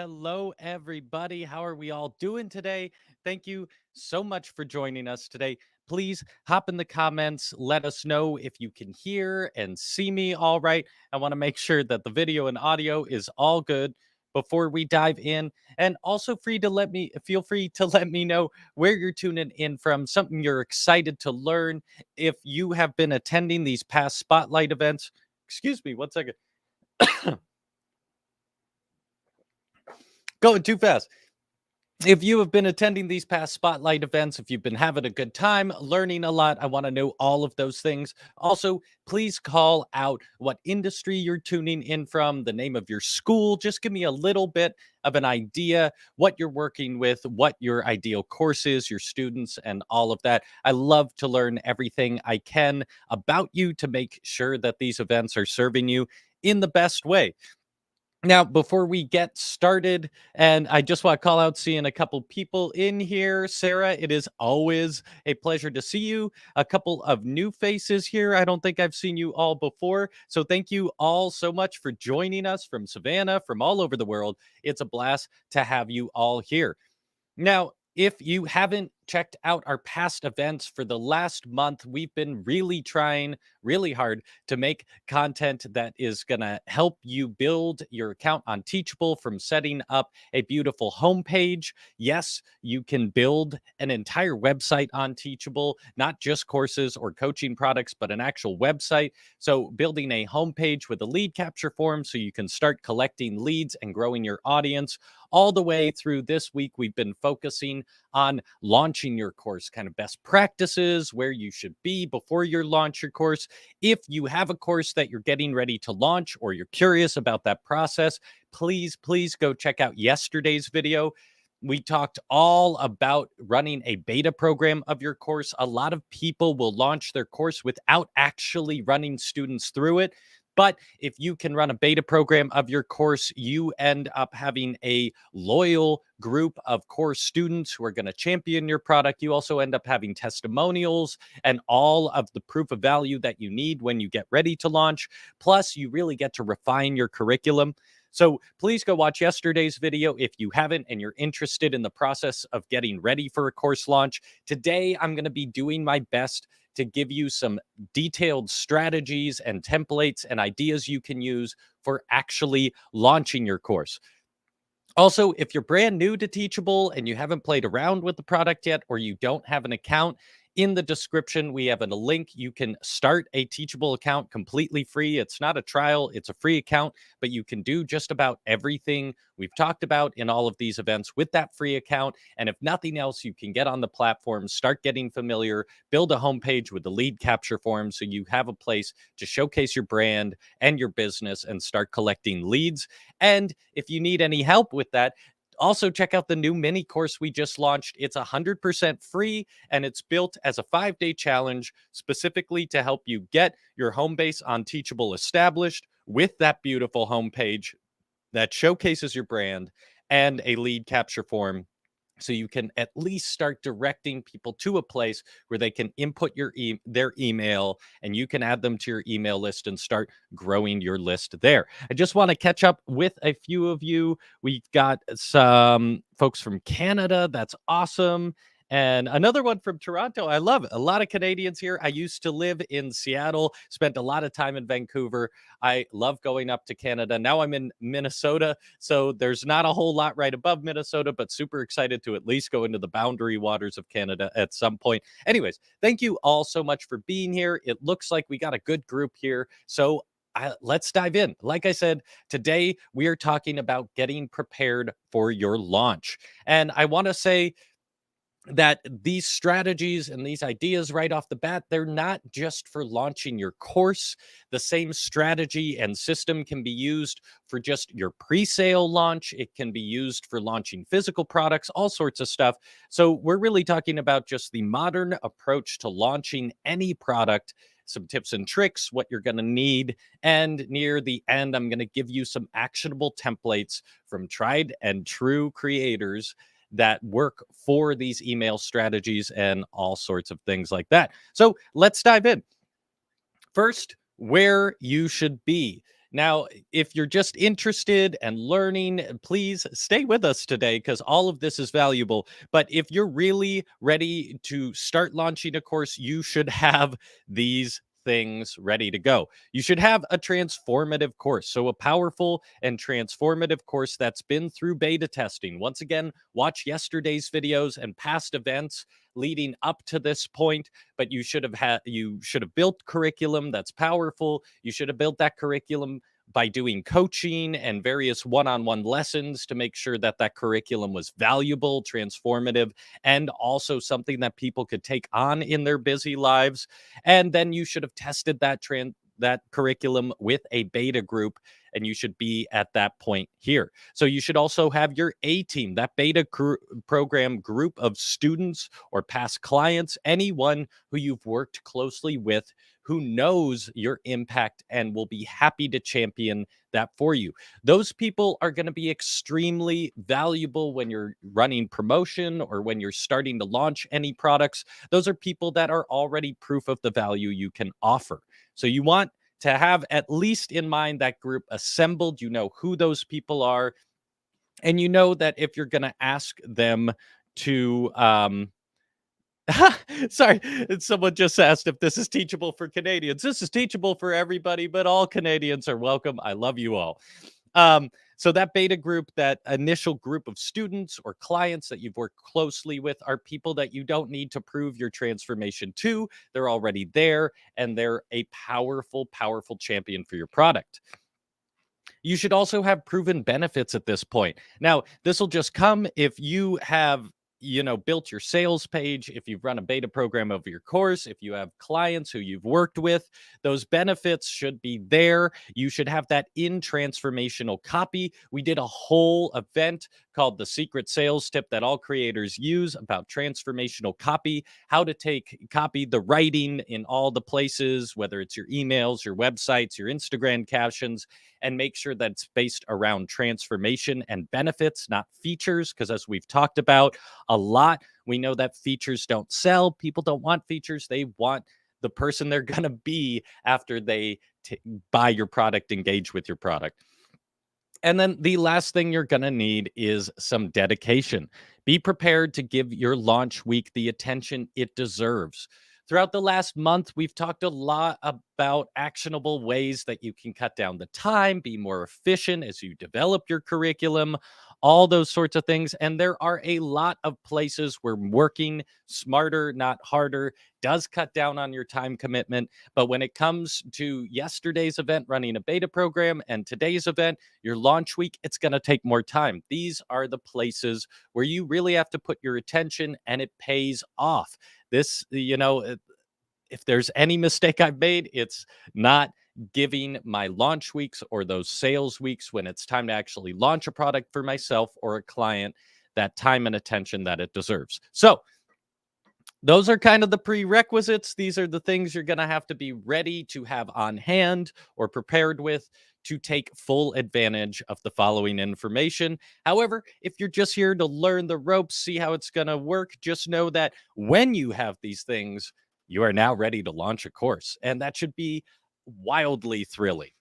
Hello, everybody. How are we all doing today? Thank you so much for joining us today. Please hop in the comments. Let us know if you can hear and see me all right. I want to make sure that the video and audio is all good before we dive in. And also feel free to let me know where you're tuning in from, something you're excited to learn. If you have been attending these past spotlight events, excuse me, one second. Going too fast. If you have been attending these past spotlight events, if you've been having a good time, learning a lot, I want to know all of those things. Also, please call out what industry you're tuning in from, the name of your school. Just give me a little bit of an idea what you're working with, what your ideal course is, your students, and all of that. I love to learn everything I can about you to make sure that these events are serving you in the best way. Now, before we get started, and I just want to call out seeing a couple people in here. Sarah, it is always a pleasure to see you. A couple of new faces here. I don't think I've seen you all before. So thank you all so much for joining us from Savannah, from all over the world. It's a blast to have you all here. Now, if you haven't checked out our past events for the last month, we've been really trying really hard to make content that is going to help you build your account on Teachable, from setting up a beautiful homepage. Yes, you can build an entire website on Teachable, not just courses or coaching products, but an actual website. So building a homepage with a lead capture form so you can start collecting leads and growing your audience. All the way through this week, we've been focusing on launching your course, kind of best practices, where you should be before you launch your course. If you have a course that you're getting ready to launch or you're curious about that process, please go check out yesterday's video. We talked all about running a beta program of your course. A lot of people will launch their course without actually running students through it. But if you can run a beta program of your course, you end up having a loyal group of course students who are going to champion your product. You also end up having testimonials and all of the proof of value that you need when you get ready to launch. Plus, you really get to refine your curriculum. So please go watch yesterday's video if you haven't and you're interested in the process of getting ready for a course launch. Today, I'm going to be doing my best to give you some detailed strategies and templates and ideas you can use for actually launching your course. Also, if you're brand new to Teachable and you haven't played around with the product yet, or you don't have an account, in the description, we have a link. You can start a Teachable account completely free. It's not a trial, it's a free account, but you can do just about everything we've talked about in all of these events with that free account. And if nothing else, you can get on the platform, start getting familiar, build a homepage with the lead capture form so you have a place to showcase your brand and your business and start collecting leads. And if you need any help with that, also check out the new mini course we just launched. It's 100% free and it's built as a 5-day challenge specifically to help you get your home base on Teachable established with that beautiful homepage that showcases your brand and a lead capture form, so you can at least start directing people to a place where they can input their email and you can add them to your email list and start growing your list there. I just want to catch up with a few of you. We've got some folks from Canada. That's awesome. And another one from Toronto. I love it. A lot of Canadians here. I used to live in Seattle, spent a lot of time in Vancouver. I love going up to Canada. Now I'm in Minnesota, so there's not a whole lot right above Minnesota, but super excited to at least go into the boundary waters of Canada at some point. Anyways, thank you all so much for being here. It looks like we got a good group here. So let's dive in. Like I said, today we are talking about getting prepared for your launch. And I want to say that these strategies and these ideas right off the bat, they're not just for launching your course. The same strategy and system can be used for just your pre-sale launch. It can be used for launching physical products, all sorts of stuff. So we're really talking about just the modern approach to launching any product, some tips and tricks, what you're going to need. And near the end, I'm going to give you some actionable templates from tried and true creators that work for these email strategies and all sorts of things like that. So let's dive in. First, where you should be. Now, if you're just interested and learning, please stay with us today because all of this is valuable. But if you're really ready to start launching a course, you should have these things ready to go. You should have a transformative course. So, a powerful and transformative course that's been through beta testing. Once again, watch yesterday's videos and past events leading up to this point, but you should have built curriculum that's powerful. You should have built that curriculum by doing coaching and various one-on-one lessons to make sure that that curriculum was valuable, transformative, and also something that people could take on in their busy lives. And then you should have tested that curriculum with a beta group, and you should be at that point here. So you should also have your A team, that program group of students or past clients, anyone who you've worked closely with who knows your impact and will be happy to champion that for you. Those people are going to be extremely valuable when you're running promotion or when you're starting to launch any products. Those are people that are already proof of the value you can offer. So you want to have at least in mind that group assembled. You know who those people are, and you know that if you're going to ask them to sorry, someone just asked if this is teachable for Canadians. This is teachable for everybody, but all Canadians are welcome. I love you all. So that beta group, that initial group of students or clients that you've worked closely with are people that you don't need to prove your transformation to. They're already there and they're a powerful, powerful champion for your product. You should also have proven benefits at this point. Now, this will just come if you have built your sales page, if you've run a beta program of your course, if you have clients who you've worked with, those benefits should be there. You should have that in transformational copy. We did a whole event called the secret sales tip that all creators use about transformational copy, how to copy the writing in all the places, whether it's your emails, your websites, your Instagram captions, and make sure that it's based around transformation and benefits, not features. Because as we've talked about a lot, we know that features don't sell. People don't want features. They want the person they're going to be after they buy your product, engage with your product. And then the last thing you're going to need is some dedication. Be prepared to give your launch week the attention it deserves. Throughout the last month, we've talked a lot about actionable ways that you can cut down the time, be more efficient as you develop your curriculum, all those sorts of things. And there are a lot of places where working smarter, not harder, does cut down on your time commitment. But when it comes to yesterday's event, running a beta program, and today's event, your launch week, it's going to take more time. These are the places where you really have to put your attention and it pays off. This, if there's any mistake I've made, it's not giving my launch weeks or those sales weeks when it's time to actually launch a product for myself or a client that time and attention that it deserves. So, those are kind of the prerequisites. These are the things you're going to have to be ready to have on hand or prepared with to take full advantage of the following information. However, if you're just here to learn the ropes, see how it's going to work, just know that when you have these things, you are now ready to launch a course. And that should be wildly thrilling.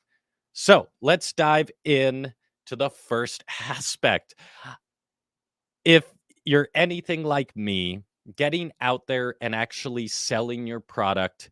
So let's dive in to the first aspect. If you're anything like me, getting out there and actually selling your product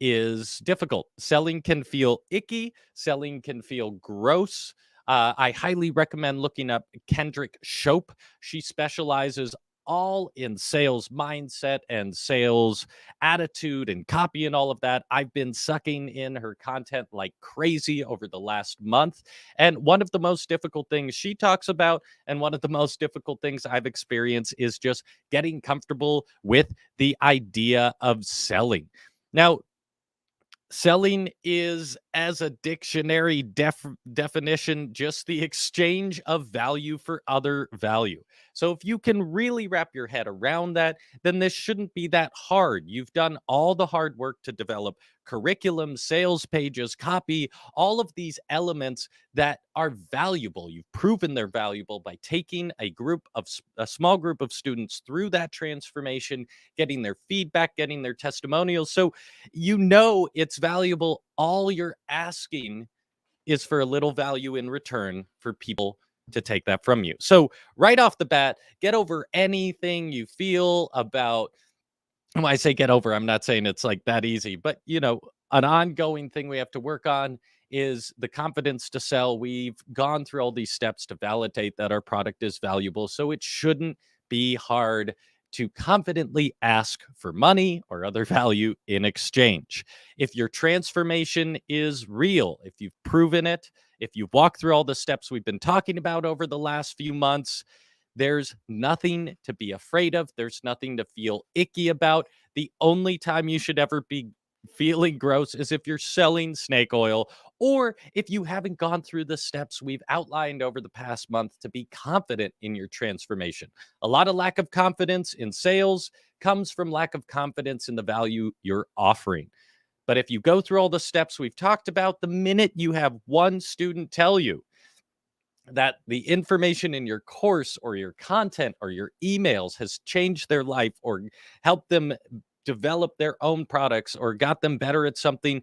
is difficult. Selling can feel icky, selling can feel gross. I highly recommend looking up Kendrick Shope. She specializes all in sales mindset and sales attitude and copy and all of that. I've been sucking in her content like crazy over the last month. And one of the most difficult things she talks about, and one of the most difficult things I've experienced, is just getting comfortable with the idea of selling. Now, selling is, as a dictionary definition, just the exchange of value for other value. So if you can really wrap your head around that, then this shouldn't be that hard. You've done all the hard work to develop curriculum, sales pages, copy, all of these elements that are valuable. You've proven they're valuable by taking a small group of students through that transformation, getting their feedback, getting their testimonials. So it's valuable. All you're asking is for a little value in return for people to take that from you. So, right off the bat, get over anything you feel about. When I say get over, I'm not saying it's like that easy, but an ongoing thing we have to work on is the confidence to sell. We've gone through all these steps to validate that our product is valuable. So it shouldn't be hard to confidently ask for money or other value in exchange. If your transformation is real, if you've proven it, if you've walked through all the steps we've been talking about over the last few months, there's nothing to be afraid of. There's nothing to feel icky about. The only time you should ever be feeling gross is if you're selling snake oil or if you haven't gone through the steps we've outlined over the past month to be confident in your transformation. A lot of lack of confidence in sales comes from lack of confidence in the value you're offering. But if you go through all the steps we've talked about, the minute you have one student tell you that the information in your course or your content or your emails has changed their life or helped them develop their own products or got them better at something,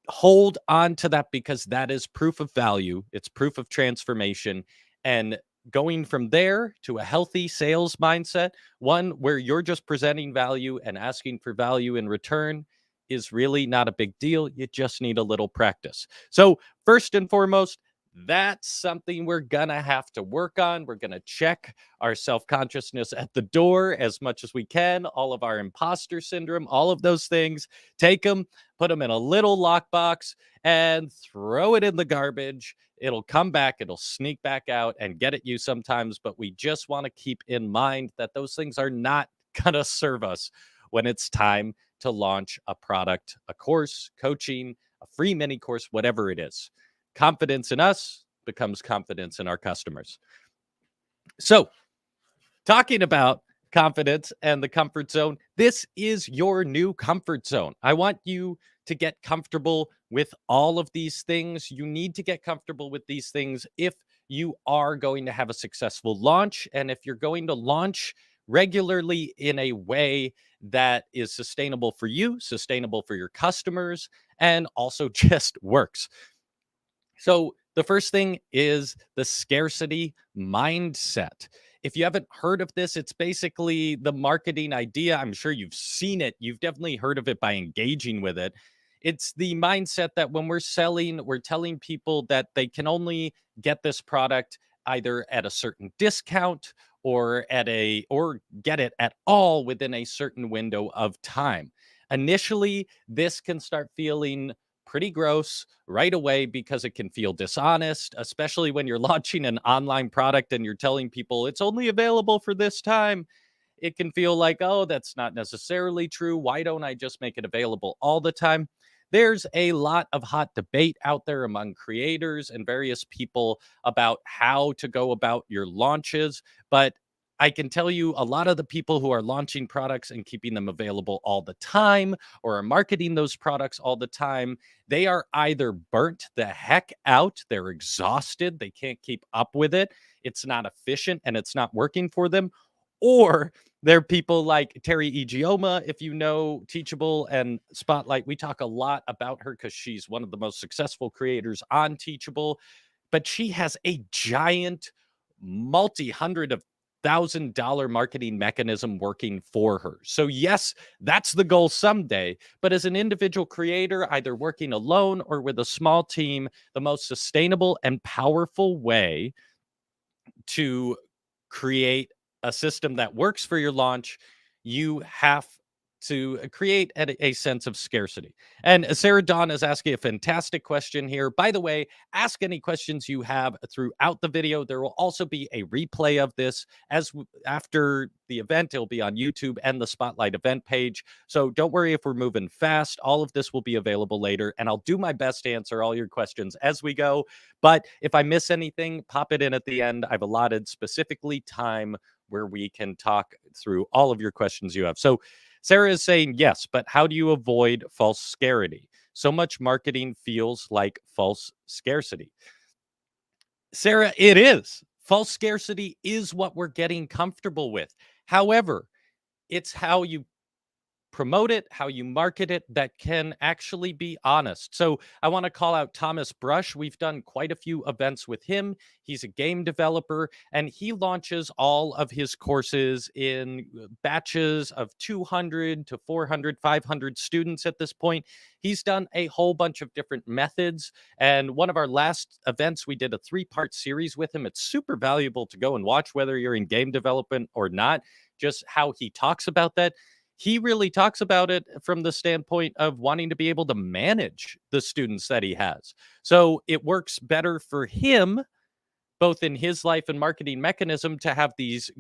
hold on to that because that is proof of value. It's proof of transformation. And going from there to a healthy sales mindset, one where you're just presenting value and asking for value in return, is really not a big deal. You just need a little practice. So, first and foremost, that's something we're gonna have to work on. We're gonna check our self consciousness at the door as much as we can, all of our imposter syndrome, all of those things. Take them, put them in a little lockbox, and throw it in the garbage. It'll come back, it'll sneak back out and get at you sometimes. But we just want to keep in mind that those things are not gonna serve us when it's time to launch a product, a course, coaching, a free mini course, whatever it is. Confidence in us becomes confidence in our customers. So, talking about confidence and the comfort zone, this is your new comfort zone. I want you to get comfortable with all of these things. You need to get comfortable with these things if you are going to have a successful launch and if you're going to launch regularly in a way that is sustainable for you, sustainable for your customers, and also just works. So, the first thing is the scarcity mindset. If you haven't heard of this, it's basically the marketing idea. I'm sure you've seen it. You've definitely heard of it by engaging with it. It's the mindset that when we're selling, we're telling people that they can only get this product either at a certain discount or get it at all within a certain window of time. Initially, this can start feeling pretty gross right away because it can feel dishonest, especially when you're launching an online product and you're telling people it's only available for this time. It can feel like, oh, that's not necessarily true. Why don't I just make it available all the time? There's a lot of hot debate out there among creators and various people about how to go about your launches. But I can tell you a lot of the people who are launching products and keeping them available all the time or are marketing those products all the time, they are either burnt the heck out, they're exhausted, they can't keep up with it, it's not efficient and it's not working for them, or they're people like Terry Egioma. If you know Teachable and Spotlight, we talk a lot about her because she's one of the most successful creators on Teachable, but she has a giant multi-hundred of $1,000 marketing mechanism working for her. So yes, that's the goal someday, but as an individual creator, either working alone or with a small team, the most sustainable and powerful way to create a system that works for your launch, you have to create a sense of scarcity. And Sarah Dawn is asking a fantastic question here. By the way, ask any questions you have throughout the video. There will also be a replay of this after the event. It'll be on YouTube and the Spotlight event page. So don't worry if we're moving fast. All of this will be available later, and I'll do my best to answer all your questions as we go. But if I miss anything, pop it in at the end. I've allotted specifically time where we can talk through all of your questions you have. So Sarah is saying, yes, but how do you avoid false scarcity? So much marketing feels like false scarcity. Sarah, it is. False scarcity is what we're getting comfortable with. However, it's how you promote it, how you market it that can actually be honest. So I want to call out Thomas Brush. We've done quite a few events with him. He's a game developer and he launches all of his courses in batches of 200 to 400, 500 students at this point. He's done a whole bunch of different methods. And one of our last events, we did a 3-part series with him. It's super valuable to go and watch, whether you're in game development or not, just how he talks about that. He really talks about it from the standpoint of wanting to be able to manage the students that he has. So it works better for him, both in his life and marketing mechanism, to have these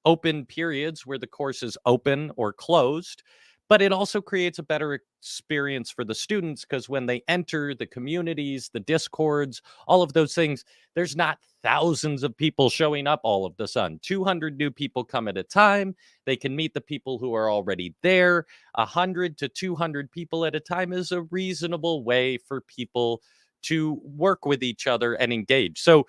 open periods where the course is open or closed. But it also creates a better experience for the students because when they enter the communities, the discords, all of those things, there's not thousands of people showing up all of the sudden. 200 new people come at a time. They can meet the people who are already there. 100 to 200 people at a time is a reasonable way for people to work with each other and engage. So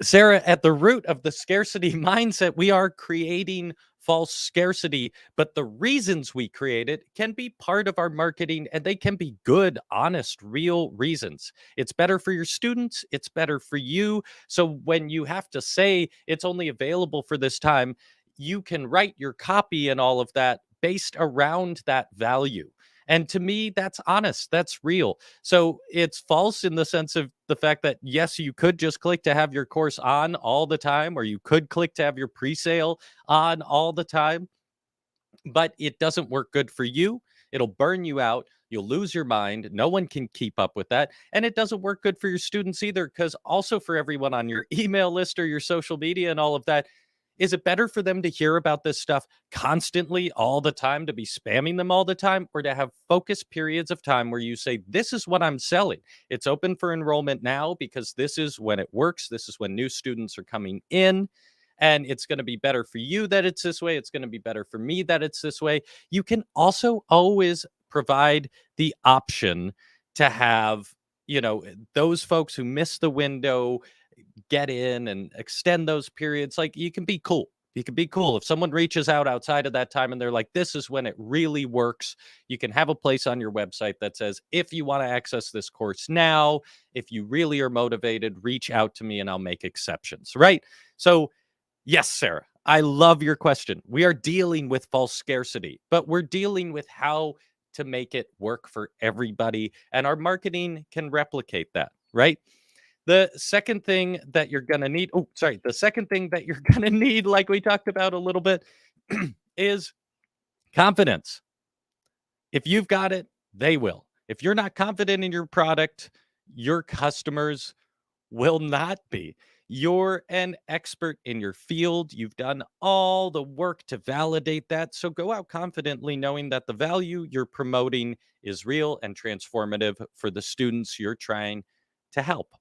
Sarah, at the root of the scarcity mindset, we are creating false scarcity, but the reasons we create it can be part of our marketing and they can be good, honest, real reasons. It's better for your students, it's better for you. So when you have to say it's only available for this time, you can write your copy and all of that based around that value. And to me, that's honest, that's real. So it's false in the sense of the fact that, yes, you could just click to have your course on all the time, or you could click to have your pre-sale on all the time, but it doesn't work good for you. It'll burn you out. You'll lose your mind. No one can keep up with that. And it doesn't work good for your students either, because also for everyone on your email list or your social media and all of that, is it better for them to hear about this stuff constantly all the time, to be spamming them all the time, or to have focused periods of time where you say, this is what I'm selling? It's open for enrollment now because this is when it works. This is when new students are coming in. And it's going to be better for you that it's this way. It's going to be better for me that it's this way. You can also always provide the option to have, those folks who miss the window get in and extend those periods. Like, you can be cool. You can be cool. If someone reaches out outside of that time and they're like, this is when it really works, you can have a place on your website that says, if you want to access this course now, if you really are motivated, reach out to me and I'll make exceptions, right? So yes, Sarah, I love your question. We are dealing with false scarcity, but we're dealing with how to make it work for everybody. And our marketing can replicate that, right? The second thing that you're going to need, the second thing that you're going to need, like we talked about a little bit, is confidence. If you've got it, they will. If you're not confident in your product, your customers will not be. You're an expert in your field. You've done all the work to validate that. So go out confidently knowing that the value you're promoting is real and transformative for the students you're trying to help.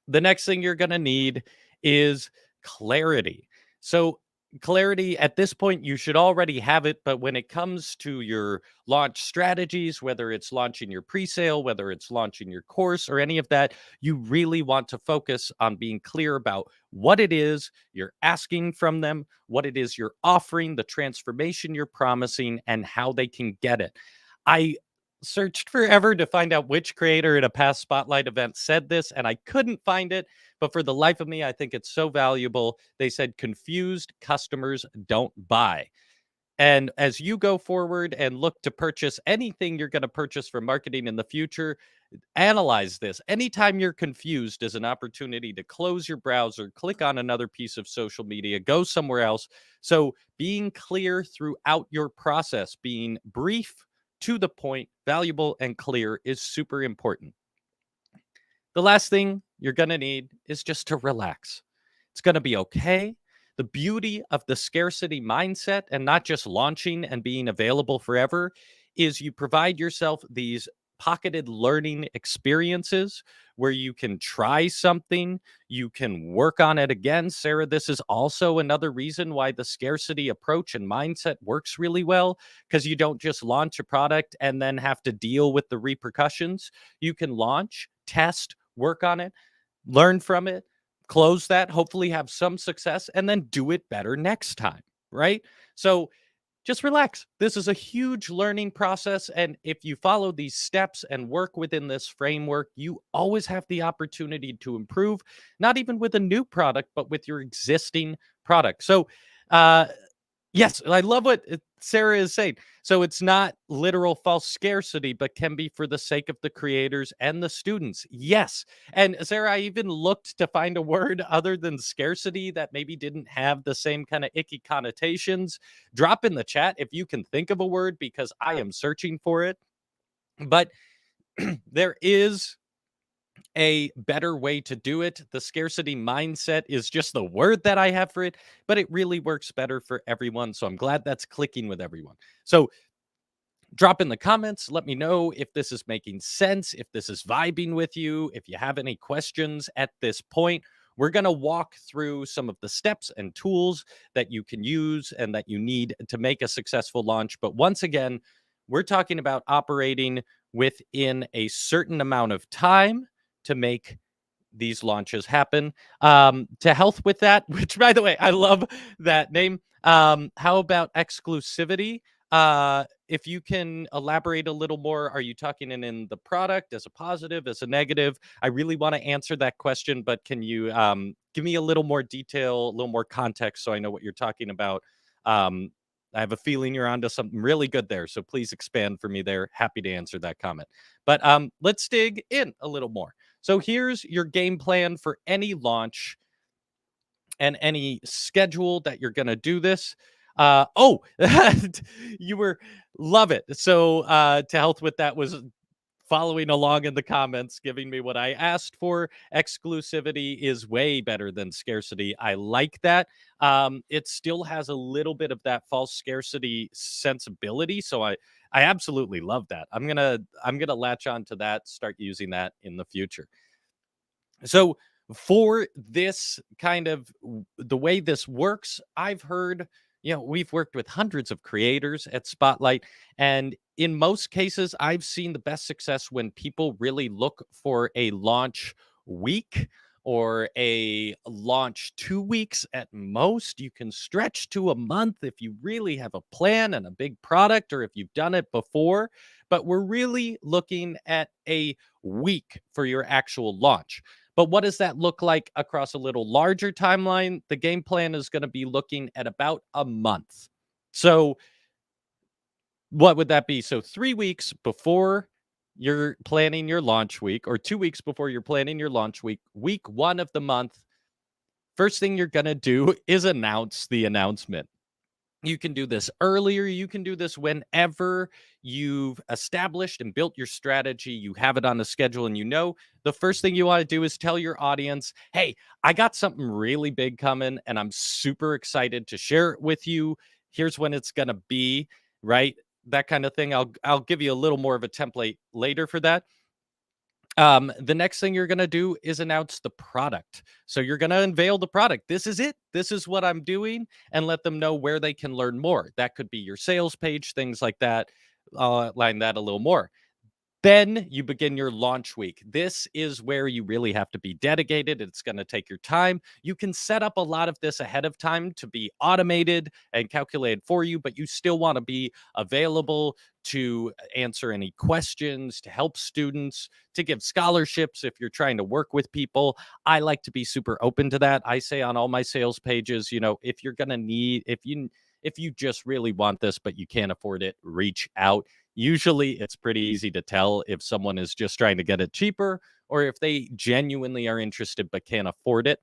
The next thing you're going to need is clarity. So, clarity at this point, you should already have it. But when it comes to your launch strategies, whether it's launching your pre sale, whether it's launching your course or any of that, you really want to focus on being clear about what it is you're asking from them, what it is you're offering, the transformation you're promising, and how they can get it. I searched forever to find out which creator at a past Spotlight event said this, and I couldn't find it. But for the life of me, I think it's so valuable. They said, confused customers don't buy. And as you go forward and look to purchase anything you're going to purchase for marketing in the future, analyze this. Anytime you're confused is an opportunity to close your browser, click on another piece of social media, go somewhere else. So being clear throughout your process, being brief, to the point, valuable, and clear is super important. The last thing you're going to need is just to relax. It's going to be okay. The beauty of the scarcity mindset and not just launching and being available forever is you provide yourself these pocketed learning experiences where you can try something, you can work on it again. Sarah, this is also another reason why the scarcity approach and mindset works really well, because you don't just launch a product and then have to deal with the repercussions. You can launch, test, work on it, learn from it, close that, hopefully have some success, and then do it better next time, right? So just relax. This is a huge learning process. And if you follow these steps and work within this framework, you always have the opportunity to improve, not even with a new product, but with your existing product. So, uh, yes, I love what Sarah is saying. So it's not literal false scarcity, but can be for the sake of the creators and the students. Yes. And Sarah, I even looked to find a word other than scarcity that maybe didn't have the same kind of icky connotations. Drop in the chat if you can think of a word because I am searching for it. But there is a better way to do it. The scarcity mindset is just the word that I have for it, but it really works better for everyone. So I'm glad that's clicking with everyone. So drop in the comments. Let me know if this is making sense, if this is vibing with you, if you have any questions at this point. We're going to walk through some of the steps and tools that you can use and that you need to make a successful launch. But once again, we're talking about operating within a certain amount of time to make these launches happen. To health with that, which by the way, I love that name. How about exclusivity? If you can elaborate a little more, are you talking in the product as a positive, as a negative? I really want to answer that question, but can you give me a little more detail, a little more context so I know what you're talking about? Um, I have a feeling you're onto something really good there, so please expand for me there. Happy to answer that comment. But let's dig in a little more. So here's your game plan for any launch and any schedule that you're going to do this. Oh, you were love it. So to health with that was following along in the comments, giving me what I asked for. Exclusivity is way better than scarcity. I like that. It still has a little bit of that false scarcity sensibility. So I absolutely love that. I'm gonna latch on to that, start using that in the future. So for this kind of the way this works, I've heard, we've worked with hundreds of creators at Spotlight, and in most cases, I've seen the best success when people really look for a launch week or a launch 2 weeks at most. You can stretch to a month if you really have a plan and a big product, or if you've done it before. But we're really looking at a week for your actual launch. But what does that look like across a little larger timeline? The game plan is going to be looking at about a month. So, what would that be? So, 3 weeks before you're planning your launch week, or 2 weeks before you're planning your launch week, week one of the month, first thing you're going to do is announce the announcement. You can do this earlier. You can do this whenever you've established and built your strategy. You have it on the schedule, and the first thing you want to do is tell your audience, hey, I got something really big coming, and I'm super excited to share it with you. Here's when it's going to be, right? That kind of thing. I'll give you a little more of a template later for that. The next thing you're going to do is announce the product. So you're going to unveil the product. This is it. This is what I'm doing, and let them know where they can learn more. That could be your sales page, things like that. I'll outline that a little more. Then you begin your launch week. This is where you really have to be dedicated. It's going to take your time. You can set up a lot of this ahead of time to be automated and calculated for you, but you still want to be available to answer any questions, to help students, to give scholarships if you're trying to work with people. I like to be super open to that. I say on all my sales pages, if you're going to need, if you just really want this, but you can't afford it, reach out. Usually it's pretty easy to tell if someone is just trying to get it cheaper or if they genuinely are interested but can't afford it.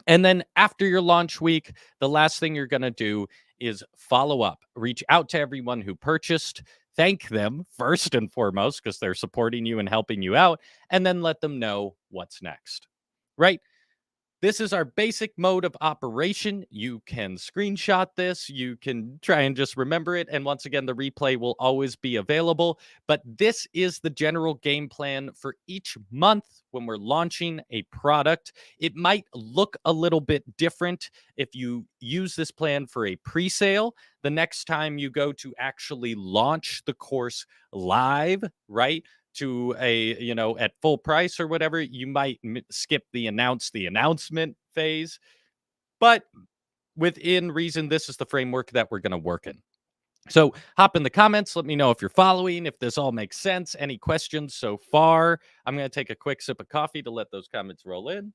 And then after your launch week, the last thing you're going to do is follow up, reach out to everyone who purchased, thank them first and foremost because they're supporting you and helping you out, and then let them know what's next. Right? This is our basic mode of operation. You can screenshot this. You can try and just remember it. And once again, the replay will always be available. But this is the general game plan for each month when we're launching a product. It might look a little bit different if you use this plan for a pre-sale. The next time you go to actually launch the course live, right? To at full price or whatever, you might skip the announcement phase, but within reason, this is the framework that we're going to work in. So hop in the comments. Let me know if you're following, if this all makes sense. Any questions so far? I'm going to take a quick sip of coffee to let those comments roll in.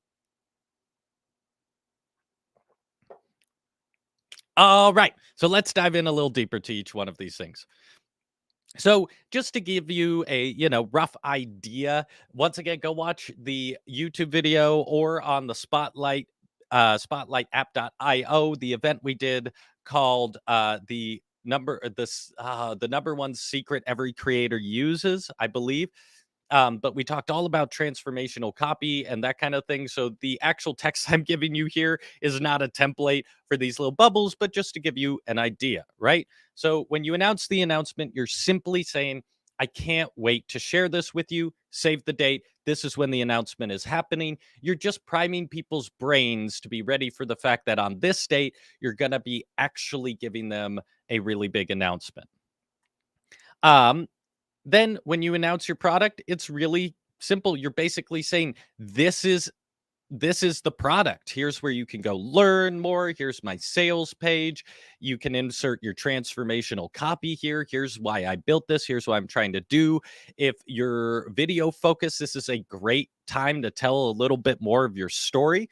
All right. So let's dive in a little deeper to each one of these things. So just to give you a, rough idea, once again, go watch the YouTube video or on the Spotlight app.io, the event we did called the number one secret every creator uses, I believe. But we talked all about transformational copy and that kind of thing. So the actual text I'm giving you here is not a template for these little bubbles, but just to give you an idea, right? So when you announce the announcement, you're simply saying, I can't wait to share this with you. Save the date. This is when the announcement is happening. You're just priming people's brains to be ready for the fact that on this date, you're going to be actually giving them a really big announcement. Um, then when you announce your product, it's really simple. You're basically saying, this is the product. Here's where you can go learn more. Here's my sales page. You can insert your transformational copy here. Here's why I built this. Here's what I'm trying to do. If you're video focused, this is a great time to tell a little bit more of your story.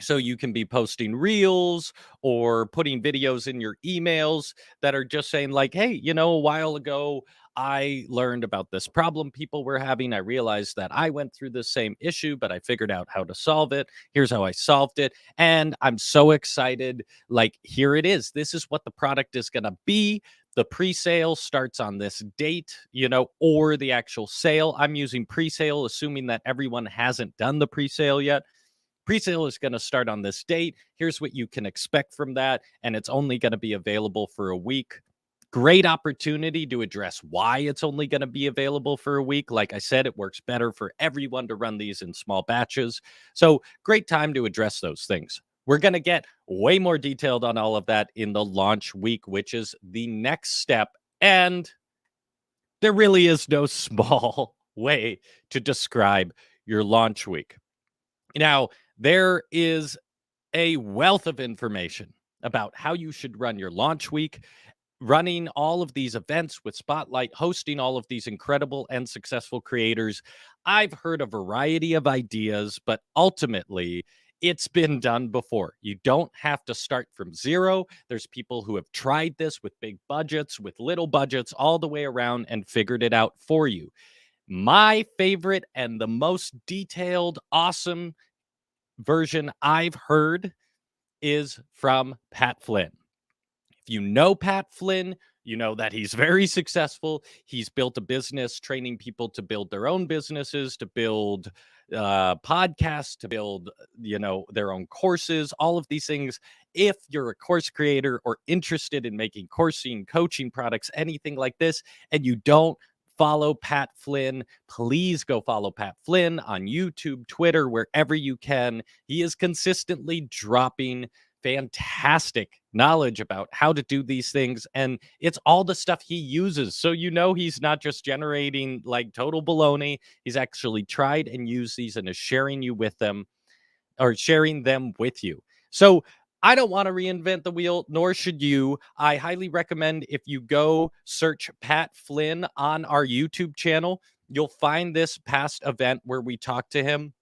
So you can be posting reels or putting videos in your emails that are just saying like, hey, a while ago I learned about this problem people were having. I realized that I went through the same issue, but I figured out how to solve it. Here's how I solved it, and I'm so excited. Like, here it is. This is what the product is going to be. The pre-sale starts on this date, or the actual sale. I'm using pre-sale assuming that everyone hasn't done the pre-sale yet. Presale is going to start on this date. Here's what you can expect from that. And it's only going to be available for a week. Great opportunity to address why it's only going to be available for a week. Like I said, it works better for everyone to run these in small batches. So, great time to address those things. We're going to get way more detailed on all of that in the launch week, which is the next step. And there really is no small way to describe your launch week. Now, there is a wealth of information about how you should run your launch week, running all of these events with Spotlight, hosting all of these incredible and successful creators. I've heard a variety of ideas, but ultimately, it's been done before. You don't have to start from zero. There's people who have tried this with big budgets, with little budgets, all the way around and figured it out for you. My favorite and the most detailed, awesome version I've heard is from Pat Flynn. If you know Pat Flynn, you know that he's very successful. He's built a business training people to build their own businesses, to build podcasts, to build, their own courses, all of these things. If you're a course creator or interested in making coursing, coaching products, anything like this, and you don't follow Pat Flynn, please go follow Pat Flynn on YouTube, Twitter, wherever you can. He is consistently dropping fantastic knowledge about how to do these things, and it's all the stuff he uses, so he's not just generating like total baloney. He's actually tried and used these and is sharing them with you. So I don't want to reinvent the wheel, nor should you. I highly recommend if you go search Pat Flynn on our YouTube channel, you'll find this past event where we talked to him.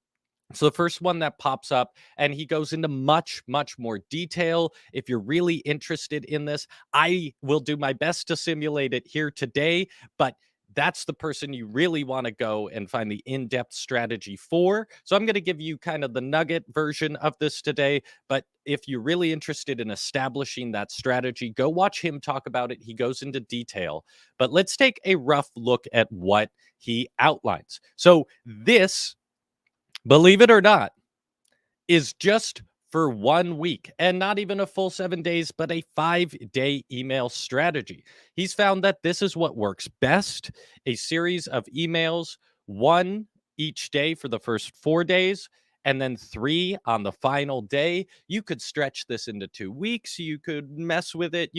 So the first one that pops up, and he goes into much, much more detail. If you're really interested in this, I will do my best to simulate it here today, but that's the person you really want to go and find the in-depth strategy for. So I'm going to give you kind of the nugget version of this today, but if you're really interested in establishing that strategy, go watch him talk about it. He goes into detail, but let's take a rough look at what he outlines. So this, believe it or not, is just for 1 week and not even a full 7 days, but a 5-day email strategy. He's found that this is what works best: a series of emails, one each day for the first 4 days, and then 3 on the final day. You could stretch this into 2 weeks. You could mess with it.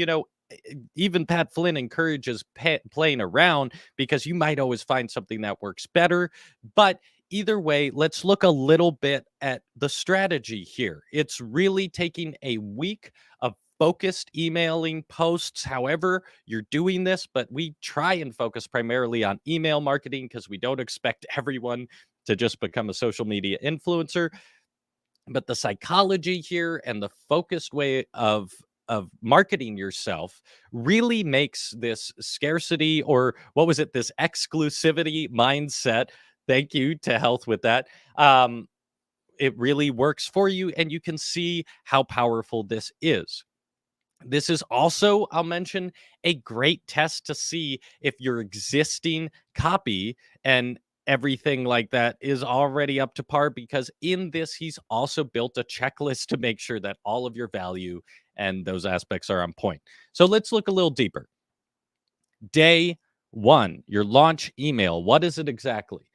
Even Pat Flynn encourages playing around because you might always find something that works better. But either way, let's look a little bit at the strategy here. It's really taking a week of focused emailing posts, however you're doing this, but we try and focus primarily on email marketing because we don't expect everyone to just become a social media influencer. But the psychology here and the focused way of marketing yourself really makes this scarcity, or what was it, this exclusivity mindset, thank you to health with that, it really works for you, and you can see how powerful this is. This is also, I'll mention, a great test to see if your existing copy and everything like that is already up to par, because in this, he's also built a checklist to make sure that all of your value and those aspects are on point. So let's look a little deeper. Day one, your launch email. What is it exactly?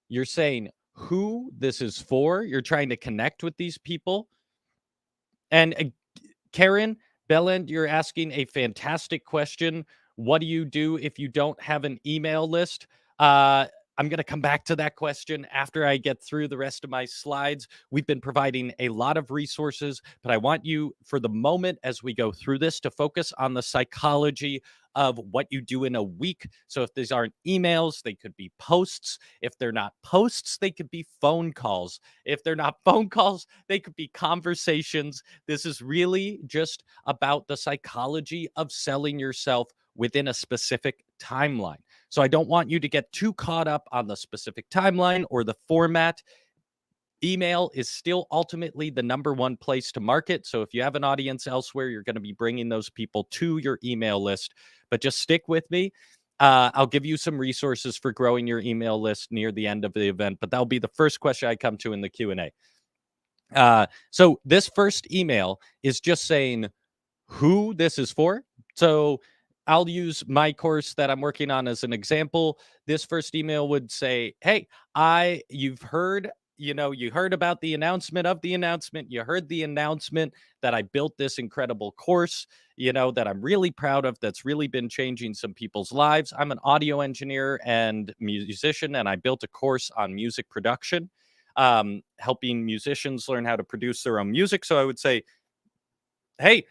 You're saying who this is for. You're trying to connect with these people. And Karen Belland, you're asking a fantastic question. What do you do if you don't have an email list? I'm going to come back to that question after I get through the rest of my slides. We've been providing a lot of resources, but I want you, for the moment, as we go through this, to focus on the psychology of what you do in a week. So if these aren't emails, they could be posts. If they're not posts, they could be phone calls. If they're not phone calls, they could be conversations. This is really just about the psychology of selling yourself within a specific timeline. So I don't want you to get too caught up on the specific timeline or the format. Email is still ultimately the number one place to market. So if you have an audience elsewhere, you're going to be bringing those people to your email list. But just stick with me. I'll give you some resources for growing your email list near the end of the event, but that'll be the first question I come to in the Q&A. So this first email is just saying who this is for. So I'll use my course that I'm working on as an example. This first email would say, "Hey, you've heard, you heard about the announcement of the announcement. You heard the announcement that I built this incredible course, that I'm really proud of, that's really been changing some people's lives. I'm an audio engineer and musician, and I built a course on music production, helping musicians learn how to produce their own music." So I would say, hey,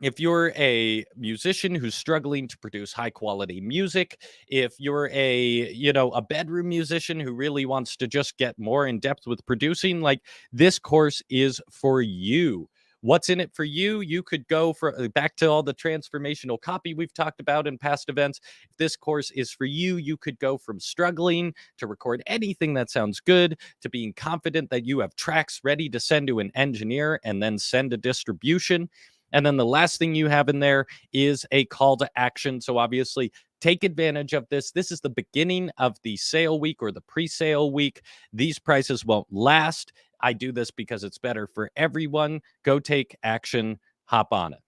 if you're a musician who's struggling to produce high quality music, if you're a bedroom musician who really wants to just get more in depth with producing, like, this course is for you. What's in it for you? You could go back to all the transformational copy we've talked about in past events. If this course is for you, you could go from struggling to record anything that sounds good to being confident that you have tracks ready to send to an engineer and then send to distribution. And then the last thing you have in there is a call to action. So obviously, take advantage of this. This is the beginning of the sale week or the pre-sale week. These prices won't last. I do this because it's better for everyone. Go take action. Hop on it.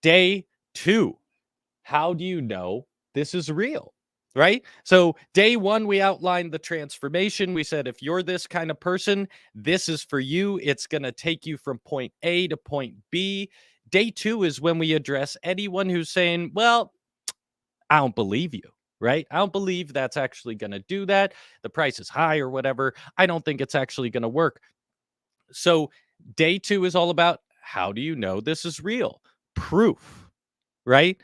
Day two. How do you know this is real? Right? So day one, we outlined the transformation. We said, if you're this kind of person, this is for you. It's going to take you from point A to point B. Day two is when we address anyone who's saying, well, I don't believe you, right? I don't believe that's actually going to do that. The price is high or whatever. I don't think it's actually going to work. So day two is all about, how do you know this is real? Proof, right?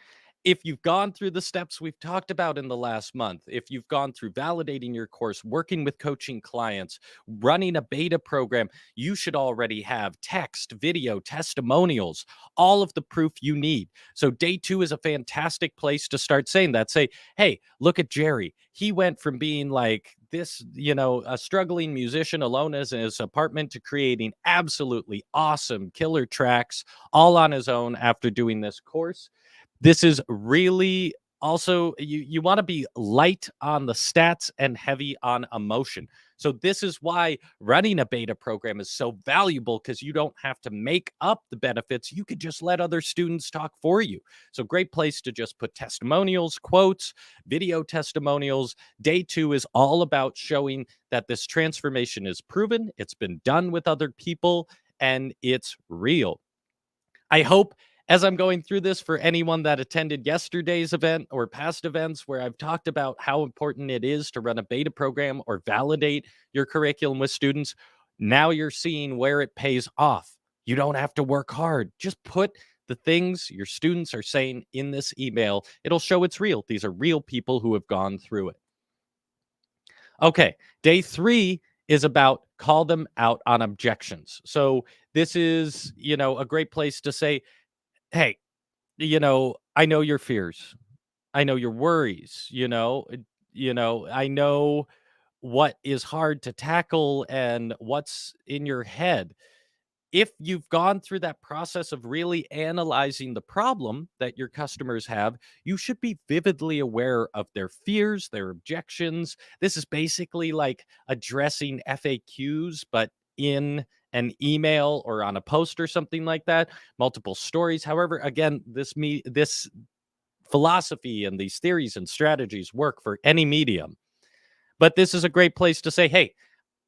If you've gone through the steps we've talked about in the last month, if you've gone through validating your course, working with coaching clients, running a beta program, you should already have text, video, testimonials, all of the proof you need. So day two is a fantastic place to start saying that. Say, hey, look at Jerry. He went from being like this, a struggling musician alone in his apartment to creating absolutely awesome killer tracks all on his own after doing this course. This is really also, you want to be light on the stats and heavy on emotion. So this is why running a beta program is so valuable, because you don't have to make up the benefits. You could just let other students talk for you. So great place to just put testimonials, quotes, video testimonials. Day two is all about showing that this transformation is proven, it's been done with other people, and it's real. I hope, as I'm going through this, for anyone that attended yesterday's event or past events where I've talked about how important it is to run a beta program or validate your curriculum with students, now you're seeing where it pays off. You don't have to work hard. Just put the things your students are saying in this email. It'll show it's real. These are real people who have gone through it. Okay, day 3 is about call them out on objections. So this is, a great place to say, "Hey, I know your fears. I know your worries, I know what is hard to tackle and what's in your head. If you've gone through that process of really analyzing the problem that your customers have, you should be vividly aware of their fears, their objections. This is basically like addressing FAQs, but in an email or on a post or something like that, multiple stories. However, again, this philosophy and these theories and strategies work for any medium. But this is a great place to say, hey,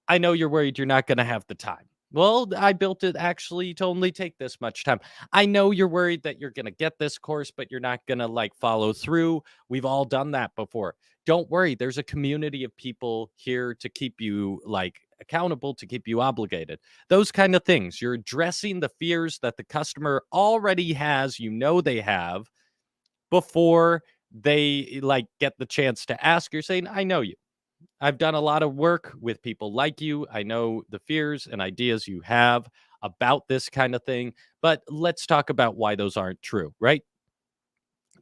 I know you're worried you're not going to have the time. Well, I built it actually to only take this much time. I know you're worried that you're going to get this course, but you're not going to like follow through. We've all done that before. Don't worry. There's a community of people here to keep you like accountable, to keep you obligated. Those kind of things. You're addressing the fears that the customer already has, they have before they like get the chance to ask. You're saying, I know you. I've done a lot of work with people like you. I know the fears and ideas you have about this kind of thing, but let's talk about why those aren't true, right?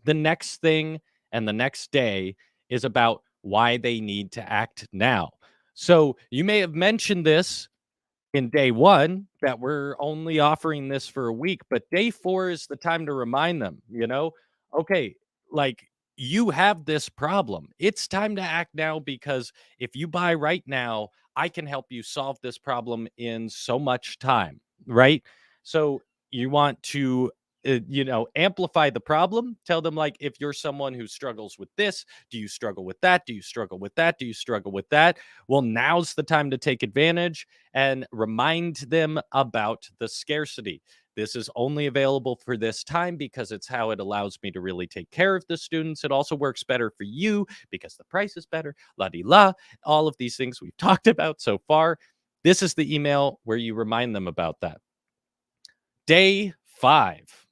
The next thing and the next day is about why they need to act now. So you may have mentioned this in day 1 that we're only offering this for a week, but day 4 is the time to remind them, okay, like you have this problem. It's time to act now because if you buy right now, I can help you solve this problem in so much time, right? So you want to amplify the problem. Tell them like if you're someone who struggles with this, do you struggle with that? Do you struggle with that? Do you struggle with that? Well, now's the time to take advantage and remind them about the scarcity. This is only available for this time because it's how it allows me to really take care of the students. It also works better for you because the price is better, la di la, all of these things we've talked about so far. This is the email where you remind them about that. Day 5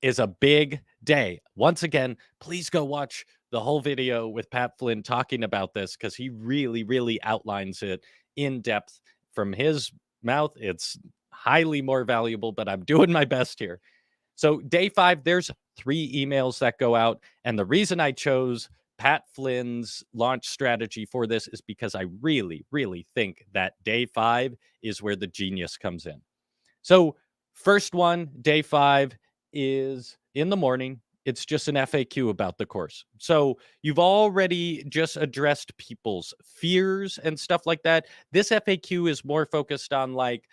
is a big day. Once again, please go watch the whole video with Pat Flynn talking about this because he really, really outlines it in depth from his mouth. It's highly more valuable, but I'm doing my best here. So, day 5, there's 3 emails that go out. And the reason I chose Pat Flynn's launch strategy for this is because I really, really think that day 5 is where the genius comes in. So, first one, day 5, is in the morning. It's just an FAQ about the course. So, you've already just addressed people's fears and stuff like that. This FAQ is more focused on like,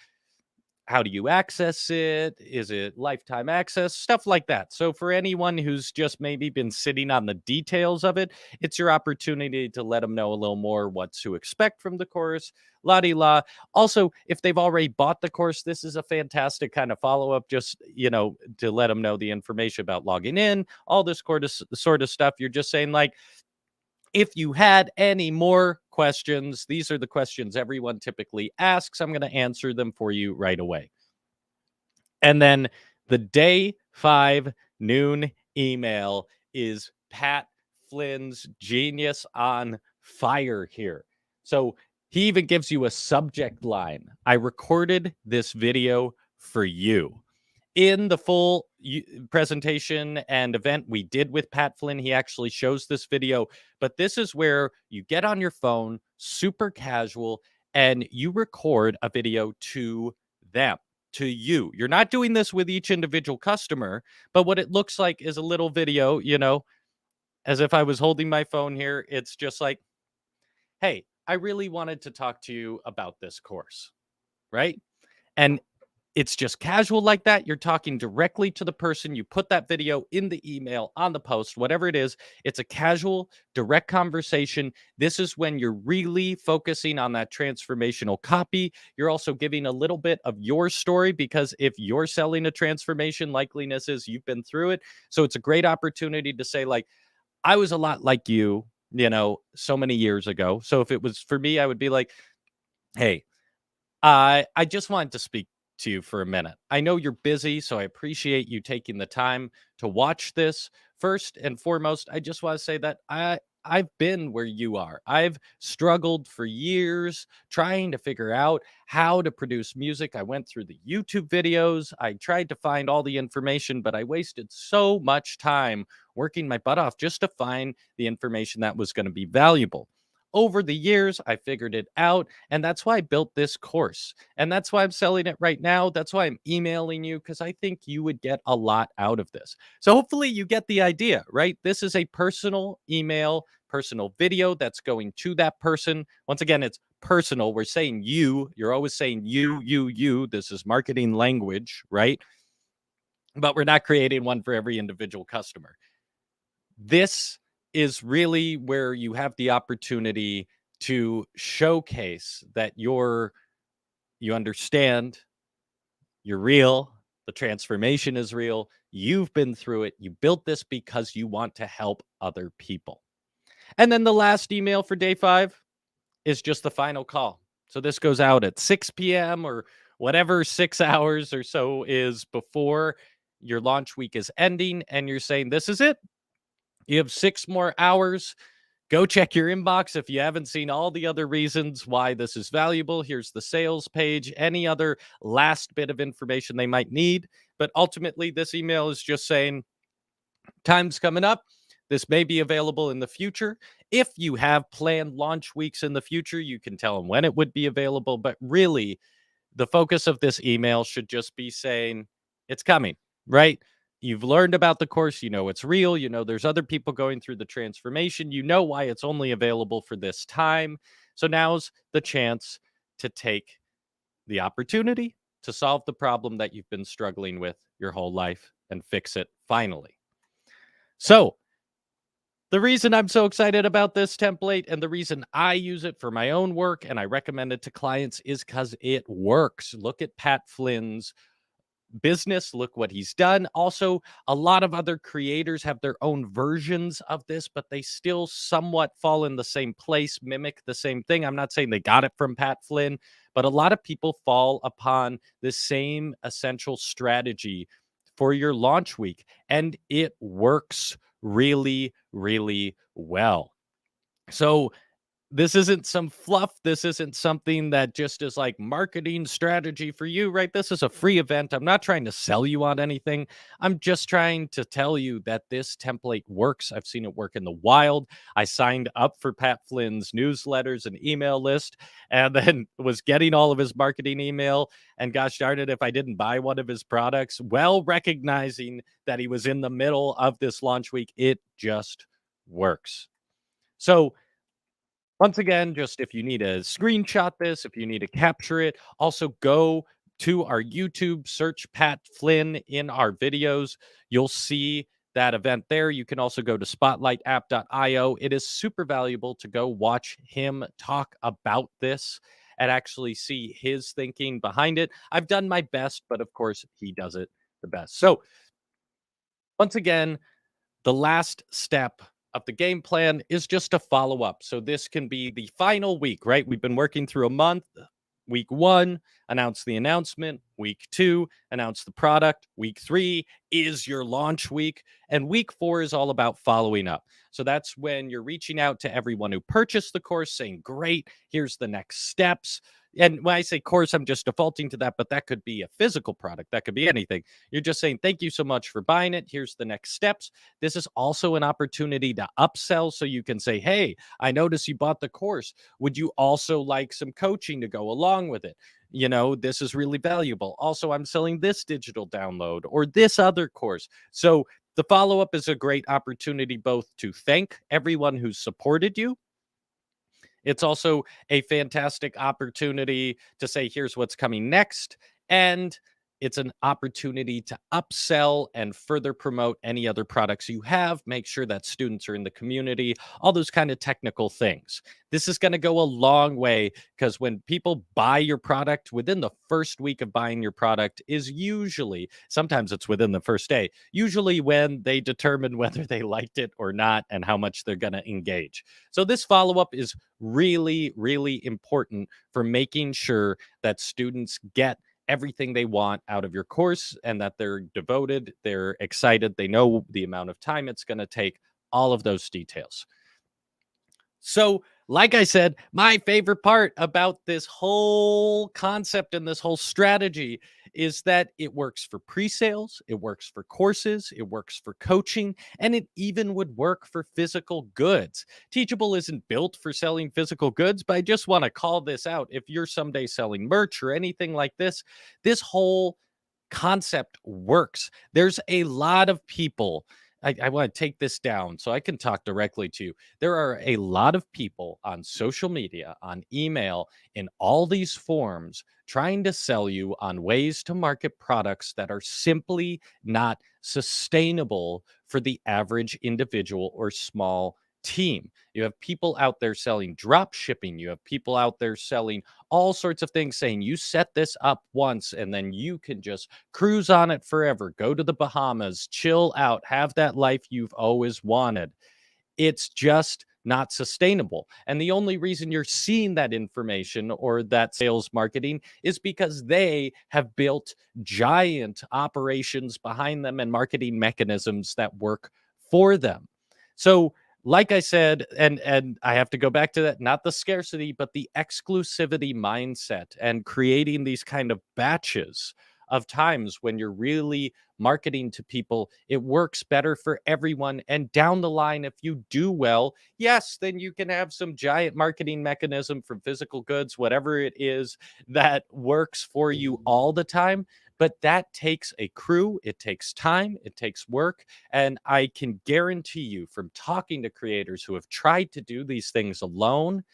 how do you access it? Is it lifetime access? Stuff like that. So, for anyone who's just maybe been sitting on the details of it, it's your opportunity to let them know a little more what to expect from the course. La di la. Also, if they've already bought the course, this is a fantastic kind of follow up, just, to let them know the information about logging in, all this sort of stuff. You're just saying, like, if you had any more questions, these are the questions everyone typically asks. I'm going to answer them for you right away. And then the day 5 noon email is Pat Flynn's genius on fire here. So he even gives you a subject line. I recorded this video for you. In the full presentation and event we did with Pat Flynn, he actually shows this video. But this is where you get on your phone, super casual, and you record a video to them, to you. You're not doing this with each individual customer, but what it looks like is a little video, as if I was holding my phone here. It's just like, hey, I really wanted to talk to you about this course, right? And it's just casual like that. You're talking directly to the person. You put that video in the email, on the post, whatever it is. It's a casual, direct conversation. This is when you're really focusing on that transformational copy. You're also giving a little bit of your story because if you're selling a transformation, likeliness is you've been through it. So it's a great opportunity to say, like, I was a lot like you, so many years ago. So if it was for me, I would be like, hey, I just wanted to speak to you for a minute. I know you're busy, so I appreciate you taking the time to watch this. First and foremost, I just want to say that I've been where you are. I've struggled for years trying to figure out how to produce music. I went through the YouTube videos. I tried to find all the information, but I wasted so much time working my butt off just to find the information that was going to be valuable. Over the years, I figured it out, and that's why I built this course. And that's why I'm selling it right now. That's why I'm emailing you, because I think you would get a lot out of this. So hopefully you get the idea, right? This is a personal email, personal video that's going to that person. Once again, it's personal. We're saying you. You're always saying you. This is marketing language, right? But we're not creating one for every individual customer. This is really where you have the opportunity to showcase that you understand, you're real, the transformation is real, you've been through it, you built this because you want to help other people. And then the last email for day 5 is just the final call. So this goes out at 6 p.m. or whatever 6 hours or so is before your launch week is ending, and you're saying, this is it. You have 6 more hours. Go check your inbox if you haven't seen all the other reasons why this is valuable. Here's the sales page, any other last bit of information they might need. But ultimately, this email is just saying, time's coming up. This may be available in the future. If you have planned launch weeks in the future, you can tell them when it would be available. But really, the focus of this email should just be saying, it's coming, right? You've learned about the course, you know it's real, you know there's other people going through the transformation, you know why it's only available for this time. So now's the chance to take the opportunity to solve the problem that you've been struggling with your whole life and fix it finally. So the reason I'm so excited about this template and the reason I use it for my own work and I recommend it to clients is because it works. Look at Pat Flynn's business. Look what he's done. Also, a lot of other creators have their own versions of this, but they still somewhat fall in the same place, mimic the same thing. I'm not saying they got it from Pat Flynn, but a lot of people fall upon the same essential strategy for your launch week, and it works really, really well. So this isn't some fluff. This isn't something that just is like marketing strategy for you, right? This is a free event. I'm not trying to sell you on anything. I'm just trying to tell you that this template works. I've seen it work in the wild. I signed up for Pat Flynn's newsletters and email list and then was getting all of his marketing email. And gosh darn it, if I didn't buy one of his products, well, recognizing that he was in the middle of this launch week, it just works. So, once again, just if you need to screenshot this, if you need to capture it, also go to our YouTube, search Pat Flynn in our videos. You'll see that event there. You can also go to spotlightapp.io. It is super valuable to go watch him talk about this and actually see his thinking behind it. I've done my best, but of course, he does it the best. So, once again, the last step of the game plan is just to follow up. So this can be the final week, right? We've been working through a month. Week 1, announce the announcement. Week 2, announce the product. Week 3 is your launch week. And week 4 is all about following up. So that's when you're reaching out to everyone who purchased the course saying, great, here's the next steps. And when I say course, I'm just defaulting to that, but that could be a physical product. That could be anything. You're just saying, thank you so much for buying it. Here's the next steps. This is also an opportunity to upsell. So you can say, hey, I noticed you bought the course. Would you also like some coaching to go along with it? You know, this is really valuable. Also, I'm selling this digital download or this other course. So the follow-up is a great opportunity both to thank everyone who's supported you. It's also a fantastic opportunity to say, here's what's coming next. And it's an opportunity to upsell and further promote any other products you have, make sure that students are in the community, all those kind of technical things. This is going to go a long way because when people buy your product, within the first week of buying your product is usually, sometimes it's within the first day, usually when they determine whether they liked it or not and how much they're going to engage. So this follow-up is really, really important for making sure that students get everything they want out of your course and that they're devoted, they're excited, they know the amount of time it's going to take, all of those details. So, like I said, my favorite part about this whole concept and this whole strategy is that it works for pre-sales, it works for courses, it works for coaching, and it even would work for physical goods. Teachable isn't built for selling physical goods, but I just want to call this out. If you're someday selling merch or anything like this whole concept works. There's a lot of people. I want to take this down so I can talk directly to you. There are a lot of people on social media, on email, in all these forms trying to sell you on ways to market products that are simply not sustainable for the average individual or small team. You have people out there selling drop shipping. You have people out there selling all sorts of things saying you set this up once and then you can just cruise on it forever, go to the Bahamas, chill out, have that life you've always wanted. It's just not sustainable. And the only reason you're seeing that information or that sales marketing is because they have built giant operations behind them and marketing mechanisms that work for them. So, like I said, and I have to go back to that, not the scarcity, but the exclusivity mindset and creating these kind of batches of times when you're really marketing to people, it works better for everyone. And down the line, if you do well, yes, then you can have some giant marketing mechanism from physical goods, whatever it is that works for you all the time. But that takes a crew, it takes time, it takes work. And I can guarantee you from talking to creators who have tried to do these things alone,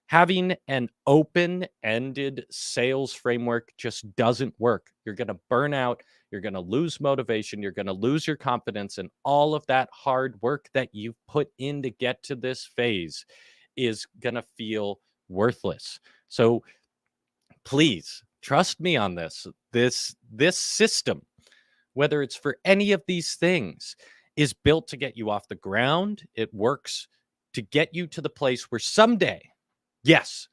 having an open-ended sales framework just doesn't work. You're going to burn out, you're going to lose motivation, you're going to lose your confidence, and all of that hard work that you've put in to get to this phase is going to feel worthless. So please trust me on this. This system, whether it's for any of these things, is built to get you off the ground. It works to get you to the place where someday, yes,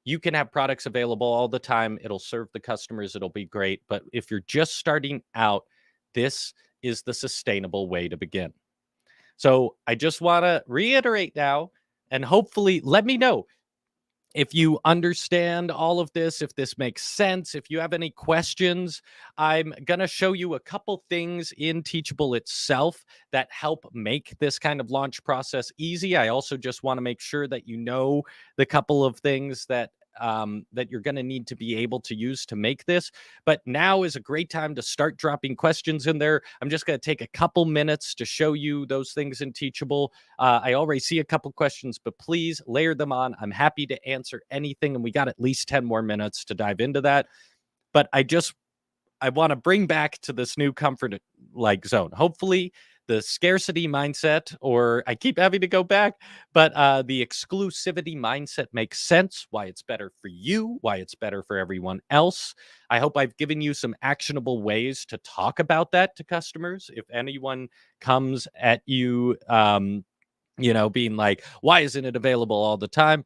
you can have products available all the time. It'll serve the customers. It'll be great. But if you're just starting out, this is the sustainable way to begin. So I just want to reiterate now and hopefully let me know if you understand all of this, if this makes sense, if you have any questions. I'm going to show you a couple things in Teachable itself that help make this kind of launch process easy. I also just want to make sure that you know the couple of things that you're going to need to be able to use to make this. But now is a great time to start dropping questions in there. I'm just going to take a couple minutes to show you those things in Teachable. I already see a couple questions, but please layer them on. I'm happy to answer anything. And we got at least 10 more minutes to dive into that. But I want to bring back to this new comfort like zone. Hopefully the scarcity mindset, or I keep having to go back, but the exclusivity mindset makes sense, why it's better for you, why it's better for everyone else. I hope I've given you some actionable ways to talk about that to customers. If anyone comes at you, being like, why isn't it available all the time?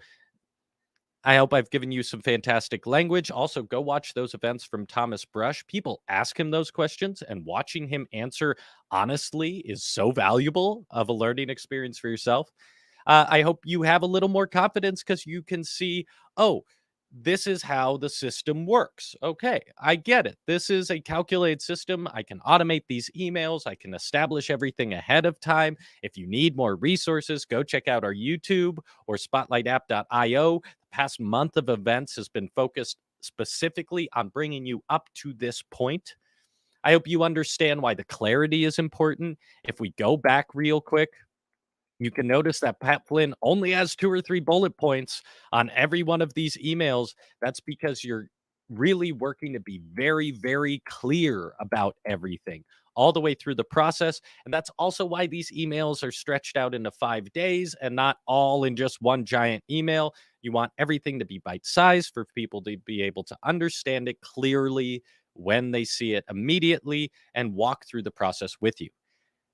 I hope I've given you some fantastic language. Also, go watch those events from Thomas Brush. People ask him those questions, and watching him answer honestly is so valuable of a learning experience for yourself. I hope you have a little more confidence because you can see, oh, this is how the system works. Okay, I get it. This is a calculated system. I can automate these emails. I can establish everything ahead of time. If you need more resources, go check out our YouTube or spotlightapp.io. The past month of events has been focused specifically on bringing you up to this point. I hope you understand why the clarity is important. If we go back real quick, you can notice that Pat Flynn only has 2 or 3 bullet points on every one of these emails. That's because you're really working to be very, very clear about everything all the way through the process. And that's also why these emails are stretched out into 5 days and not all in just one giant email. You want everything to be bite-sized for people to be able to understand it clearly when they see it immediately and walk through the process with you.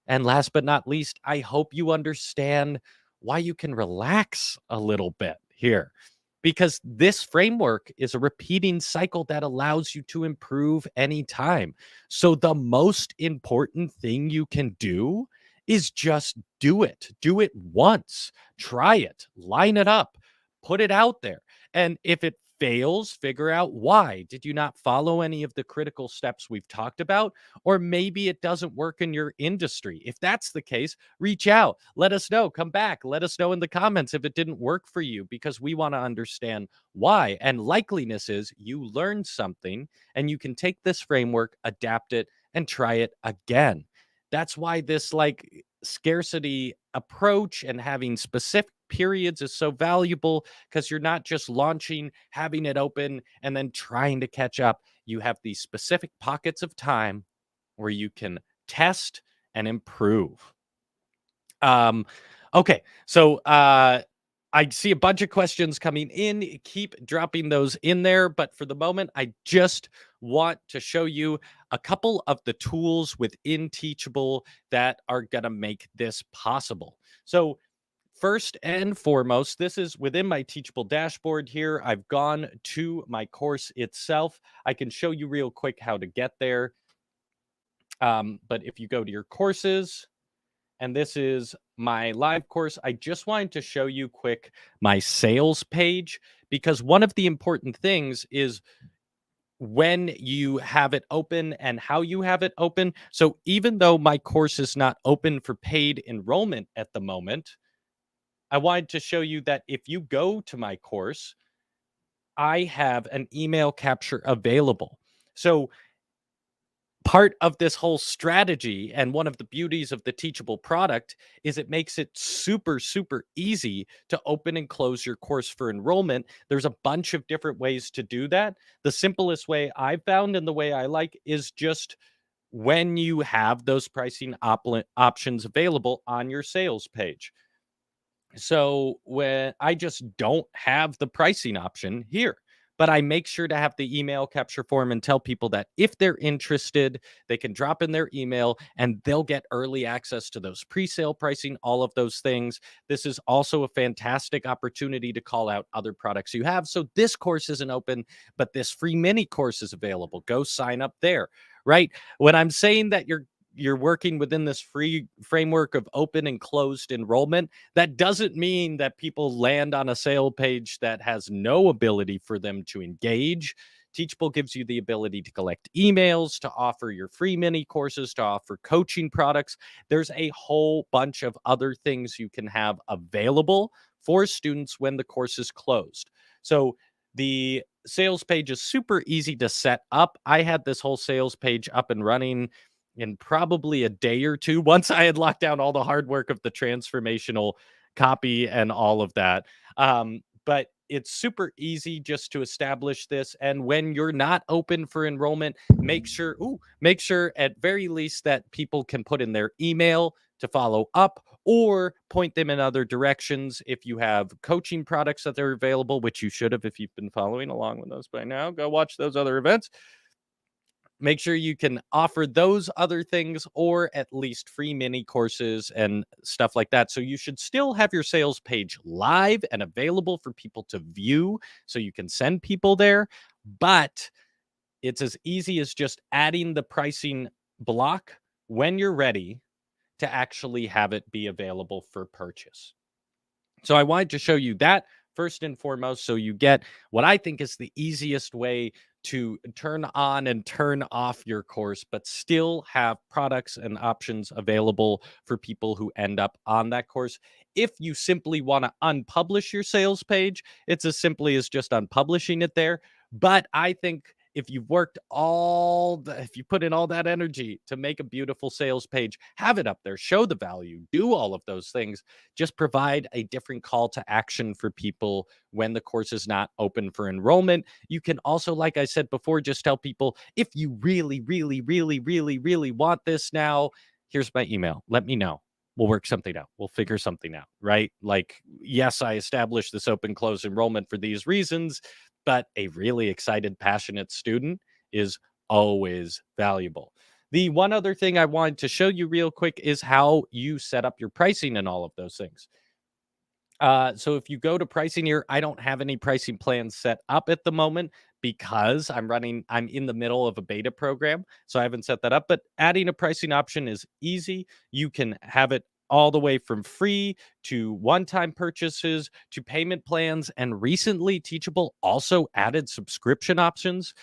And last but not least, I hope you understand why you can relax a little bit here. because this framework is a repeating cycle that allows you to improve anytime. So the most important thing you can do is just do it. Do it once. Try it. Line it up. Put it out there. And if it fails, figure out why. Did you not follow any of the critical steps we've talked about? Or maybe it doesn't work in your industry. If that's the case, reach out. Let us know. Come back. Let us know in the comments if it didn't work for you, because we want to understand why. And likeliness is you learned something and you can take this framework, adapt it, and try it again. That's why this scarcity approach and having specific periods is so valuable, because you're not just launching, having it open, and then trying to catch up. You have these specific pockets of time where you can test and improve. Um, okay, so I see a bunch of questions coming in. Keep dropping those in there. But for the moment, I just want to show you a couple of the tools within Teachable that are going to make this possible. So, first and foremost, this is within my Teachable dashboard here. I've gone to my course itself. I can show you real quick how to get there. But if you go to your courses, and this is my live course, I just wanted to show you quick my sales page, because one of the important things is when you have it open and how you have it open. So even though my course is not open for paid enrollment at the moment, I wanted to show you that if you go to my course, I have an email capture available. So part of this whole strategy, and one of the beauties of the Teachable product, is it makes it super, super easy to open and close your course for enrollment. There's a bunch of different ways to do that. The simplest way I've found, and the way I like, is just when you have those pricing options available on your sales page. So when I just don't have the pricing option here, but I make sure to have the email capture form and tell people that if they're interested, they can drop in their email and they'll get early access to those pre-sale pricing, all of those things. This is also a fantastic opportunity to call out other products you have. So this course isn't open, but this free mini course is available. Go sign up there, right? When I'm saying that you're working within this free framework of open and closed enrollment, that doesn't mean that people land on a sale page that has no ability for them to engage. Teachable gives you the ability to collect emails, to offer your free mini courses, to offer coaching products. There's a whole bunch of other things you can have available for students when the course is closed. So the sales page is super easy to set up. I had this whole sales page up and running in probably a day or two, once I had locked down all the hard work of the transformational copy and all of that. But it's super easy just to establish this. And when you're not open for enrollment, make sure at very least that people can put in their email to follow up, or point them in other directions. If you have coaching products that are available, which you should have if you've been following along with us by now, go watch those other events. Make sure you can offer those other things, or at least free mini courses and stuff like that. So you should still have your sales page live and available for people to view, so you can send people there. But it's as easy as just adding the pricing block when you're ready to actually have it be available for purchase. So I wanted to show you that first and foremost, so you get what I think is the easiest way to turn on and turn off your course, but still have products and options available for people who end up on that course. If you simply want to unpublish your sales page, it's as simply as just unpublishing it there. But I think if if you put in all that energy to make a beautiful sales page, have it up there, show the value, do all of those things, just provide a different call to action for people when the course is not open for enrollment. You can also, like I said before, just tell people, if you really, really, really, really, really want this now, here's my email. Let me know. We'll work something out. We'll figure something out, right? Like, yes, I established this open close enrollment for these reasons, but a really excited, passionate student is always valuable. The one other thing I wanted to show you real quick is how you set up your pricing and all of those things. So if you go to pricing here, I don't have any pricing plans set up at the moment because I'm in the middle of a beta program. So I haven't set that up. But adding a pricing option is easy. You can have it all the way from free to one-time purchases to payment plans. And recently, Teachable also added subscription options.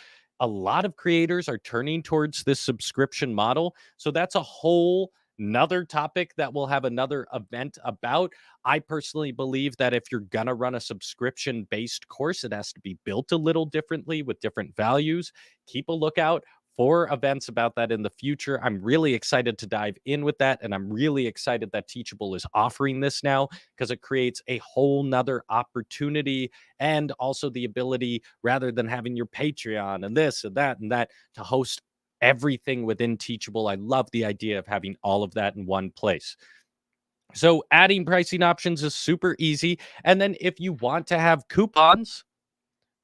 A lot of creators are turning towards this subscription model. So that's a whole another topic that we'll have another event about. I personally believe that if you're going to run a subscription based course, it has to be built a little differently with different values. Keep a lookout for events about that in the future. I'm really excited to dive in with that. And I'm really excited that Teachable is offering this now because it creates a whole nother opportunity and also the ability, rather than having your Patreon and this and that, to host everything within Teachable. I love the idea of having all of that in one place. So adding pricing options is super easy. And then if you want to have coupons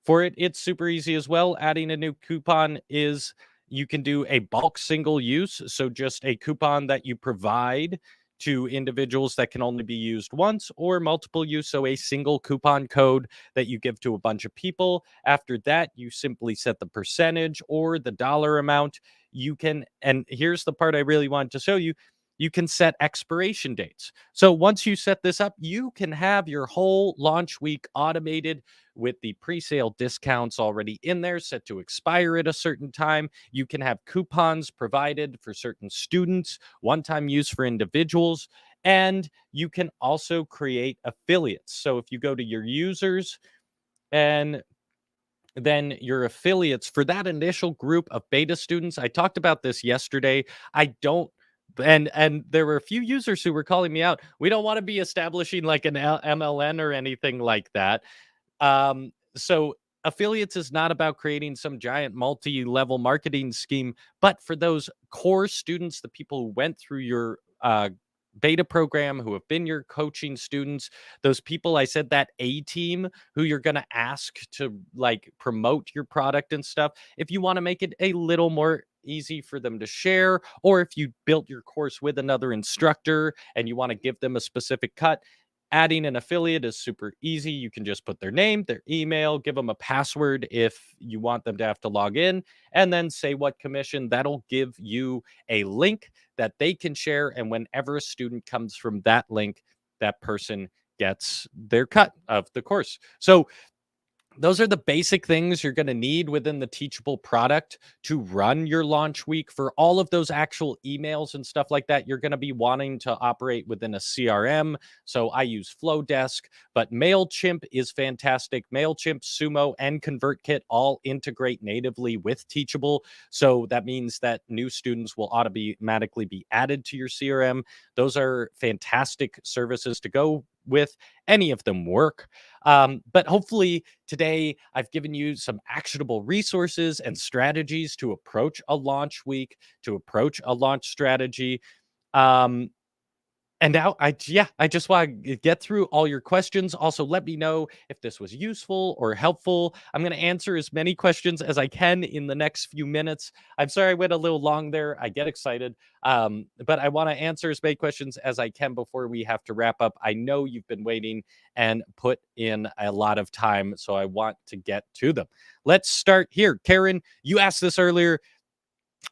for it, it's super easy as well. Adding a new coupon is you can do a bulk single use. So just a coupon that you provide to individuals that can only be used once, or multiple use. So a single coupon code that you give to a bunch of people. After that, you simply set the percentage or the dollar amount. You can, and here's the part I really wanted to show you. You can set expiration dates. So once you set this up, you can have your whole launch week automated with the pre-sale discounts already in there, set to expire at a certain time. You can have coupons provided for certain students, one-time use for individuals, and you can also create affiliates. So if you go to your users and then your affiliates for that initial group of beta students, I talked about this yesterday. I don't and there were a few users who were calling me out. We don't want to be establishing like an MLN or anything like that. So affiliates is not about creating some giant multi-level marketing scheme, but for those core students, the people who went through your beta program, who have been your coaching students, those people I said, that A team who you're going to ask to like promote your product and stuff. If you want to make it a little more easy for them to share, or if you built your course with another instructor and you want to give them a specific cut, adding an affiliate is super easy. You can just put their name, their email, give them a password if you want them to have to log in, and then say what commission. That'll give you a link that they can share. And whenever a student comes from that link, that person gets their cut of the course. So those are the basic things you're going to need within the Teachable product to run your launch week. For all of those actual emails and stuff like that, you're going to be wanting to operate within a CRM. So I use Flowdesk, but MailChimp is fantastic. MailChimp, Sumo, and ConvertKit all integrate natively with Teachable. So that means that new students will automatically be added to your CRM. Those are fantastic services to go with. Any of them work. But hopefully today I've given you some actionable resources and strategies to approach a launch week, to approach a launch strategy. Um, and now I just want to get through all your questions. Also, let me know if this was useful or helpful. I'm going to answer as many questions as I can in the next few minutes. I'm sorry I went a little long there. I get excited. But I want to answer as many questions as I can before we have to wrap up. I know you've been waiting and put in a lot of time, so I want to get to them. Let's start here. Karen, you asked this earlier.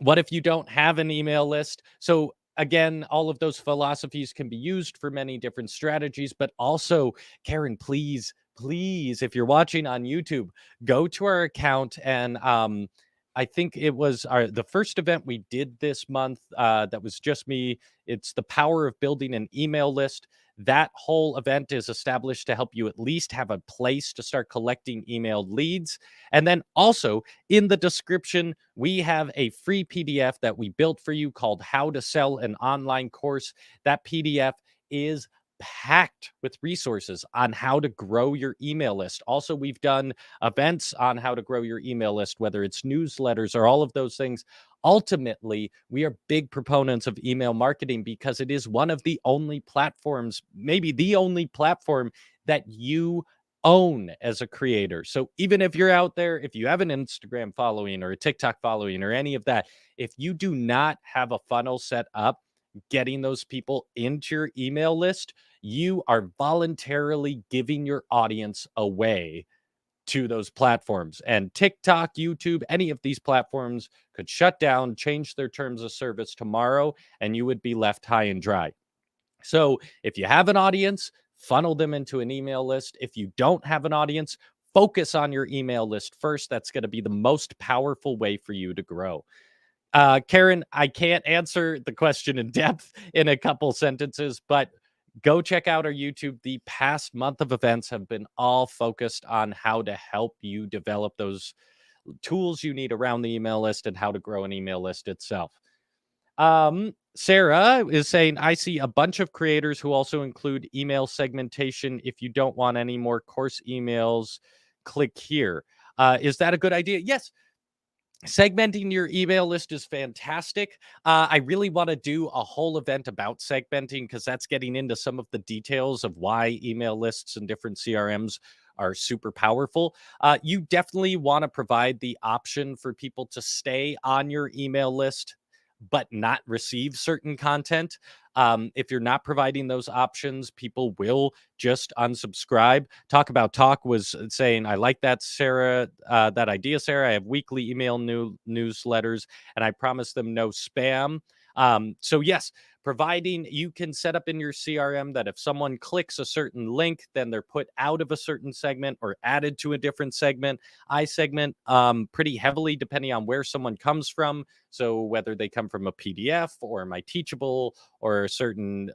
What if you don't have an email list? So again, all of those philosophies can be used for many different strategies, but also, Karen, please, if you're watching on YouTube, go to our account and I think it was the first event we did this month. That was just me. It's the power of building an email list. That whole event is established to help you at least have a place to start collecting emailed leads. And then also in the description, we have a free PDF that we built for you called How to Sell an Online Course. That PDF is packed with resources on how to grow your email list. Also, we've done events on how to grow your email list, whether it's newsletters or all of those things. Ultimately, we are big proponents of email marketing because it is one of the only platforms, maybe the only platform that you own as a creator. So even if you're out there, if you have an Instagram following or a TikTok following or any of that, if you do not have a funnel set up, getting those people into your email list, you are voluntarily giving your audience away to those platforms. And TikTok, YouTube, any of these platforms could shut down, change their terms of service tomorrow, and you would be left high and dry. So if you have an audience, funnel them into an email list. If you don't have an audience, focus on your email list first. That's going to be the most powerful way for you to grow. Karen, I can't answer the question in depth in a couple sentences, but go check out our YouTube. The past month of events have been all focused on how to help you develop those tools you need around the email list and how to grow an email list itself. Sarah is saying, I see a bunch of creators who also include email segmentation. If you don't want any more course emails, click here. Is that a good idea? Yes. Segmenting your email list is fantastic. I really want to do a whole event about segmenting because that's getting into some of the details of why email lists and different CRMs are super powerful. You definitely want to provide the option for people to stay on your email list but not receive certain content. If you're not providing those options, people will just unsubscribe. Talk About Talk was saying, I like that, Sarah, that idea, Sarah. I have weekly email newsletters, and I promise them no spam. So yes, providing you can set up in your CRM that if someone clicks a certain link, then they're put out of a certain segment or added to a different segment. I segment pretty heavily depending on where someone comes from. So whether they come from a PDF or my Teachable or a certain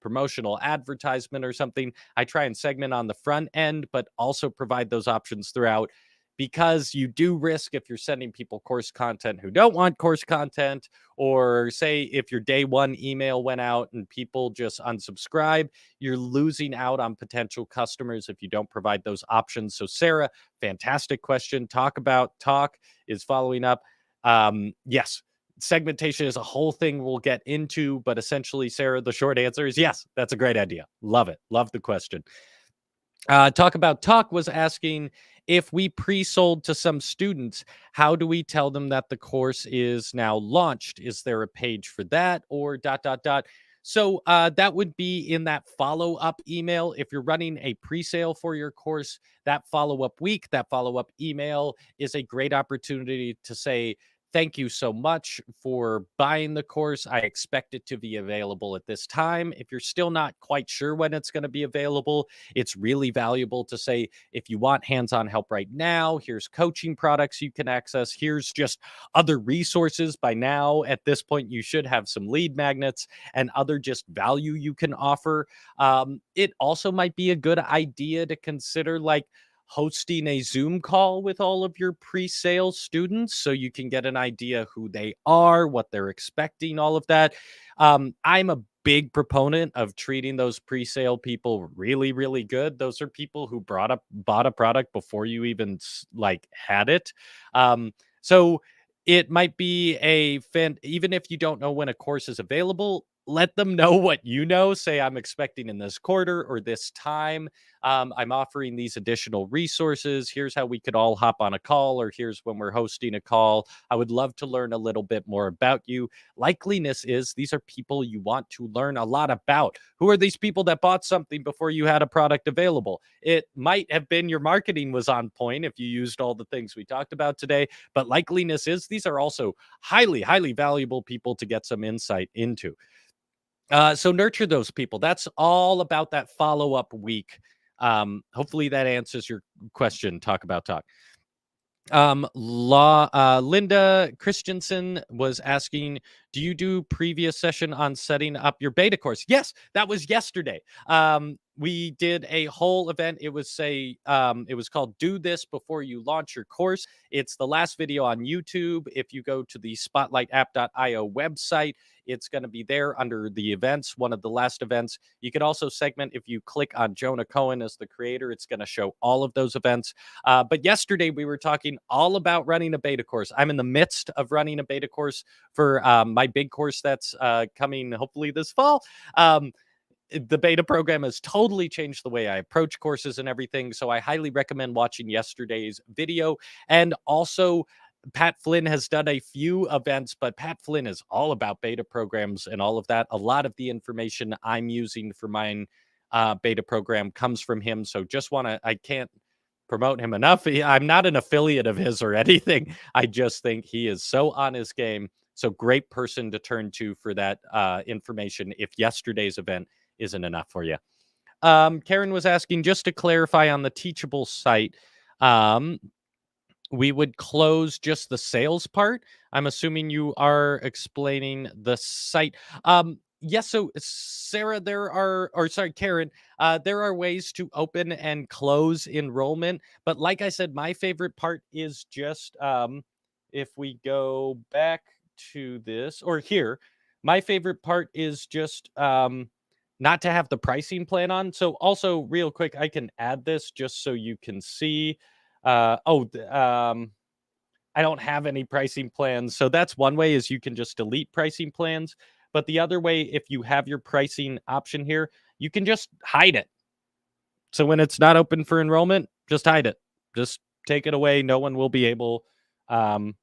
promotional advertisement or something, I try and segment on the front end, but also provide those options throughout, because you do risk if you're sending people course content who don't want course content, or say if your day one email went out and people just unsubscribe, you're losing out on potential customers if you don't provide those options. So Sarah, fantastic question. Talk About Talk is following up. Yes, segmentation is a whole thing we'll get into, but essentially, Sarah, the short answer is yes, that's a great idea. Love it. Love the question. Talk About Talk was asking, if we pre-sold to some students, how do we tell them that the course is now launched? Is there a page for that, or ... So that would be in that follow-up email. If you're running a pre-sale for your course, that follow-up week, that follow-up email is a great opportunity to say, thank you so much for buying the course. I expect it to be available at this time. If you're still not quite sure when it's going to be available, it's really valuable to say, if you want hands-on help right now, here's coaching products you can access. Here's just other resources. By now, at this point, you should have some lead magnets and other just value you can offer. It also might be a good idea to consider hosting a Zoom call with all of your pre-sale students so you can get an idea who they are, what they're expecting, all of that. I'm a big proponent of treating those pre-sale people really, really good. Those are people who bought a product before you even had it. So it might be even if you don't know when a course is available, let them know what you know. Say, I'm expecting in this quarter or this time. I'm offering these additional resources. Here's how we could all hop on a call, or here's when we're hosting a call. I would love to learn a little bit more about you. Likeliness is these are people you want to learn a lot about. Who are these people that bought something before you had a product available? It might have been your marketing was on point if you used all the things we talked about today, but likeliness is these are also highly, highly valuable people to get some insight into. So nurture those people. That's all about that follow-up week. Hopefully that answers your question. Talk About Talk. Linda Christensen was asking, do you do previous session on setting up your beta course? Yes, that was yesterday. We did a whole event. It was it was called Do This Before You Launch Your Course. It's the last video on YouTube. If you go to the spotlightapp.io website, it's going to be there under the events, one of the last events. You can also segment. If you click on Jonah Cohen as the creator, it's going to show all of those events. But yesterday we were talking all about running a beta course. I'm in the midst of running a beta course for my big course that's coming hopefully this fall. The beta program has totally changed the way I approach courses and everything. So I highly recommend watching yesterday's video, and also Pat Flynn has done a few events, but Pat Flynn is all about beta programs and all of that. A lot of the information I'm using for mine beta program comes from him. So just I can't promote him enough. I'm not an affiliate of his or anything. I just think he is so on his game. So great person to turn to for that information if yesterday's event isn't enough for you. Karen was asking, just to clarify on the Teachable site, we would close just the sales part. I'm assuming you are explaining the site. Yes. So Sarah, Karen, there are ways to open and close enrollment. But like I said, my favorite part is just if we go back to this or here, my favorite part is just not to have the pricing plan on. So also real quick, I can add this just so you can see. I don't have any pricing plans. So that's one way, is you can just delete pricing plans. But the other way, if you have your pricing option here, you can just hide it. So when it's not open for enrollment, just hide it. Just take it away. No one will be able to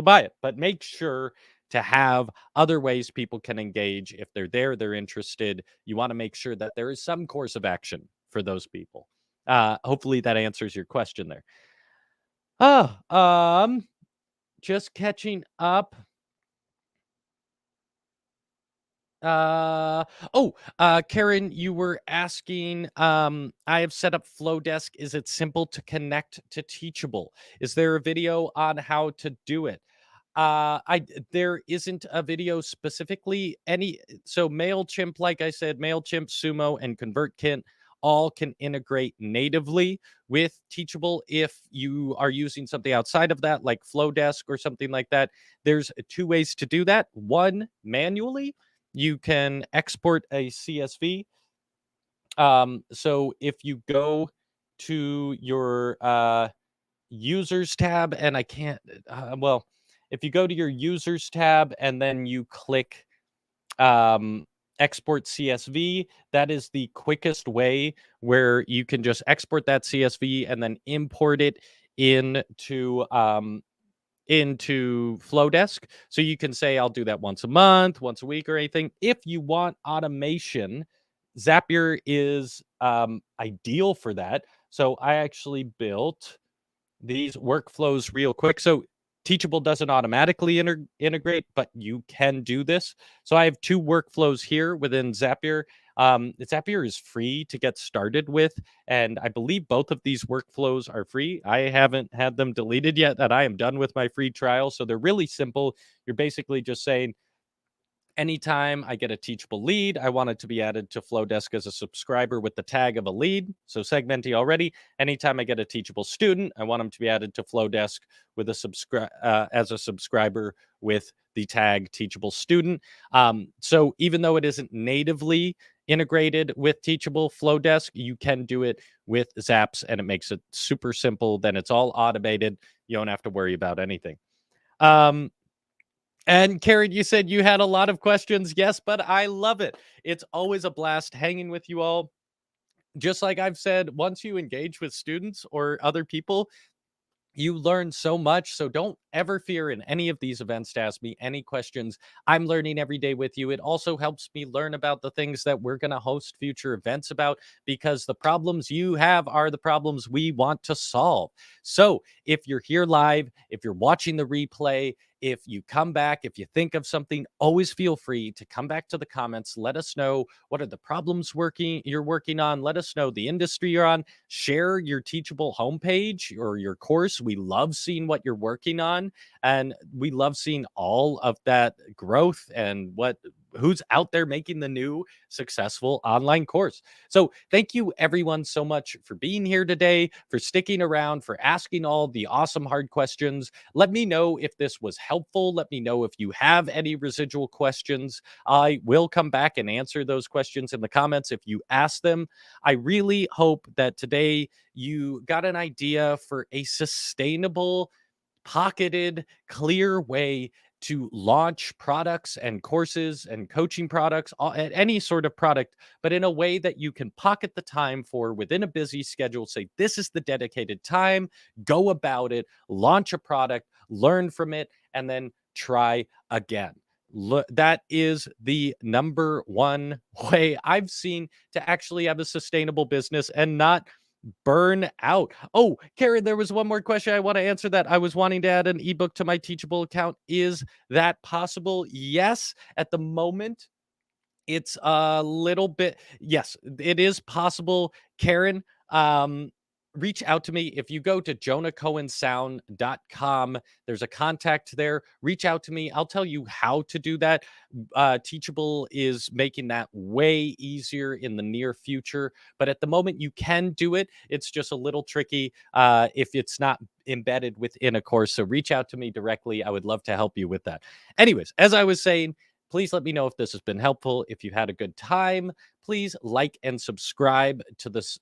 buy it. But make sure to have other ways people can engage. If they're there, they're interested. You want to make sure that there is some course of action for those people. Hopefully that answers your question there. Just catching up. Karen, you were asking, I have set up Flowdesk. Is it simple to connect to Teachable? Is there a video on how to do it? There isn't a video specifically. So MailChimp, like I said, MailChimp, Sumo, and ConvertKit all can integrate natively with Teachable. If you are using something outside of that, like Flowdesk or something like that, there's two ways to do that. One, manually, you can export a CSV. So if you go to your users tab, and I can't, if you go to your users tab and then you click export CSV, that is the quickest way, where you can just export that CSV and then import it into Flowdesk. So you can say, I'll do that once a month, once a week, or anything. If you want automation, Zapier is ideal for that. So I actually built these workflows real quick. So Teachable doesn't automatically integrate, but you can do this. So I have two workflows here within Zapier. Zapier is free to get started with, and I believe both of these workflows are free. I haven't had them deleted yet, and I am done with my free trial. So they're really simple. You're basically just saying, anytime I get a Teachable lead, I want it to be added to Flowdesk as a subscriber with the tag of a lead. So segmenting already. Anytime I get a Teachable student, I want them to be added to Flowdesk with as a subscriber with the tag Teachable student. So even though it isn't natively integrated with Teachable Flowdesk, you can do it with Zaps, and it makes it super simple. Then it's all automated. You don't have to worry about anything. And Karen, you said you had a lot of questions. Yes, but I love it. It's always a blast hanging with you all. Just like I've said, once you engage with students or other people, you learn so much. So don't ever fear in any of these events to ask me any questions. I'm learning every day with you. It also helps me learn about the things that we're going to host future events about, because the problems you have are the problems we want to solve. So if you're here live, if you're watching the replay, if you come back, if you think of something, always feel free to come back to the comments. Let us know what are the problems you're working on. Let us know the industry you're on. Share your Teachable homepage or your course. We love seeing what you're working on, and we love seeing all of that growth and who's out there making the new successful online course. So thank you everyone so much for being here today, for sticking around, for asking all the awesome hard questions. Let me know if this was helpful. Let me know if you have any residual questions. I will come back and answer those questions in the comments if you ask them. I really hope that today you got an idea for a sustainable, pocketed, clear way to launch products and courses and coaching products, any sort of product, but in a way that you can pocket the time for within a busy schedule. Say, this is the dedicated time, go about it, launch a product, learn from it, and then try again. That is the number one way I've seen to actually have a sustainable business and not burn out. Oh, Karen, there was one more question I want to answer that I was wanting to add an ebook to my Teachable account. Is that possible? Yes. At the moment, it's a little bit, yes, it is possible. Karen, reach out to me. If you go to jonahcohensound.com, there's a contact there. Reach out to me. I'll tell you how to do that. Teachable is making that way easier in the near future. But at the moment, you can do it. It's just a little tricky if it's not embedded within a course. So reach out to me directly. I would love to help you with that. Anyways, as I was saying, please let me know if this has been helpful. If you had a good time, please like and subscribe to this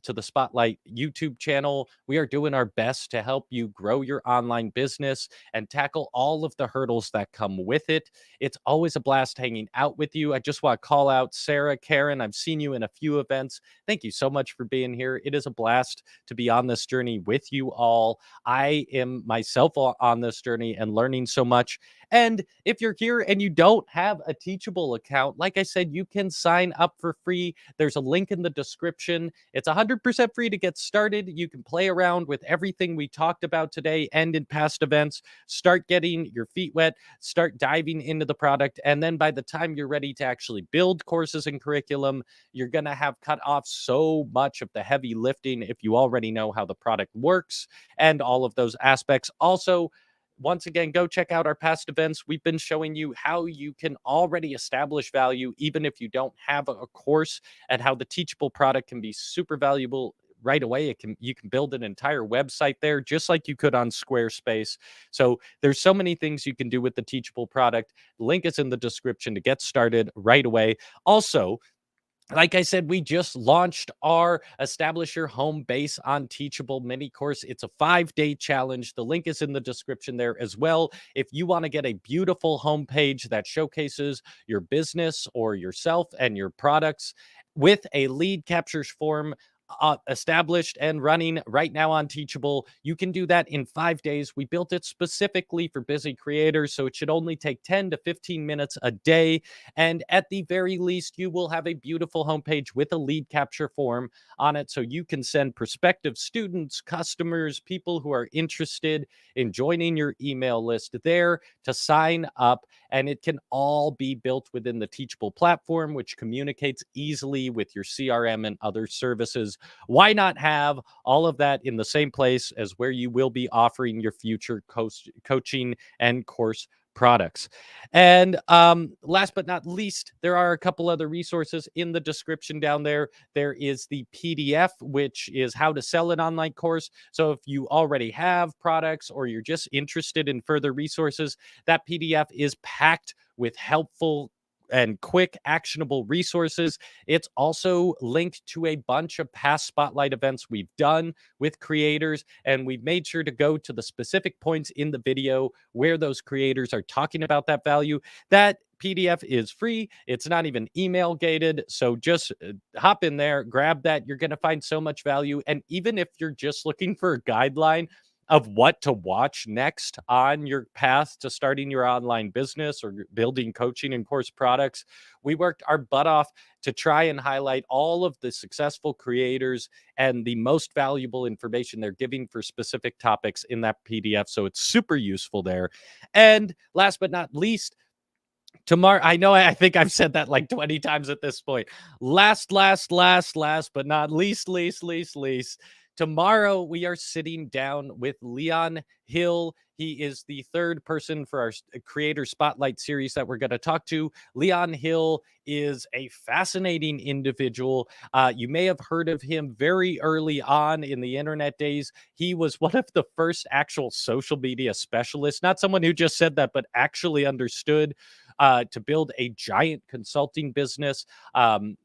to the Spotlight YouTube channel. We are doing our best to help you grow your online business and tackle all of the hurdles that come with it. It's always a blast hanging out with you. I just want to call out Sarah, Karen. I've seen you in a few events. Thank you so much for being here. It is a blast to be on this journey with you all. I am myself on this journey and learning so much. And if you're here and you don't have a Teachable account, like I said, you can sign up for free. There's a link in the description. It's 100% free to get started. You can play around with everything we talked about today and in past events. Start getting your feet wet, start diving into the product. And then by the time you're ready to actually build courses and curriculum, you're going to have cut off so much of the heavy lifting if you already know how the product works and all of those aspects. Also, once again, go check out our past events. We've been showing you how you can already establish value, even if you don't have a course, and how the Teachable product can be super valuable right away. You can build an entire website there, just like you could on Squarespace. So there's so many things you can do with the Teachable product. Link is in the description to get started right away. Also, like I said, we just launched our Establish Your Home Base on Teachable mini course. It's a 5-day challenge. The link is in the description there as well. If you want to get a beautiful homepage that showcases your business or yourself and your products with a lead capture form established and running right now on Teachable, you can do that in 5 days. We built it specifically for busy creators, so it should only take 10 to 15 minutes a day. And at the very least, you will have a beautiful homepage with a lead capture form on it, so you can send prospective students, customers, people who are interested in joining your email list there to sign up. And it can all be built within the Teachable platform, which communicates easily with your CRM and other services. Why not have all of that in the same place as where you will be offering your future coaching and course products? And last but not least, there are a couple other resources in the description down there. There is the PDF, which is how to sell an online course. So if you already have products or you're just interested in further resources, that PDF is packed with helpful and quick actionable resources. It's also linked to a bunch of past Spotlight events we've done with creators, and we've made sure to go to the specific points in the video where those creators are talking about that value. That PDF is free. It's not even email gated. So just hop in there, grab that. You're going to find so much value. And even if you're just looking for a guideline of what to watch next on your path to starting your online business or building coaching and course products, we worked our butt off to try and highlight all of the successful creators and the most valuable information they're giving for specific topics in that PDF. So it's super useful there. And last but not least, tomorrow, I think I've said that like 20 times at this point. Last, but not least. Tomorrow, we are sitting down with Leon Hill. He is the third person for our Creator Spotlight series that we're going to talk to. Leon Hill is a fascinating individual. You may have heard of him very early on in the internet days. He was one of the first actual social media specialists, not someone who just said that, but actually understood to build a giant consulting business.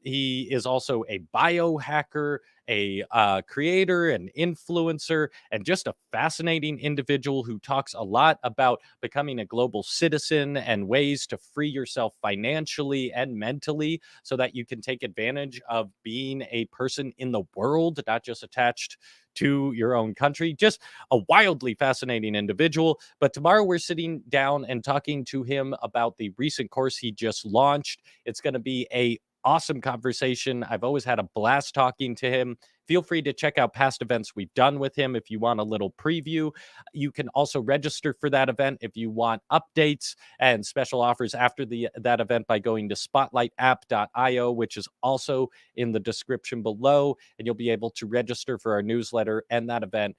He is also a biohacker, a creator, an influencer, and just a fascinating individual who talks a lot about becoming a global citizen and ways to free yourself financially and mentally so that you can take advantage of being a person in the world, not just attached to your own country. Just a wildly fascinating individual. But tomorrow we're sitting down and talking to him about the recent course he just launched. It's going to be a awesome conversation. I've always had a blast talking to him. Feel free to check out past events we've done with him if you want a little preview. You can also register for that event if you want updates and special offers after that event by going to spotlightapp.io, which is also in the description below, and you'll be able to register for our newsletter and that event,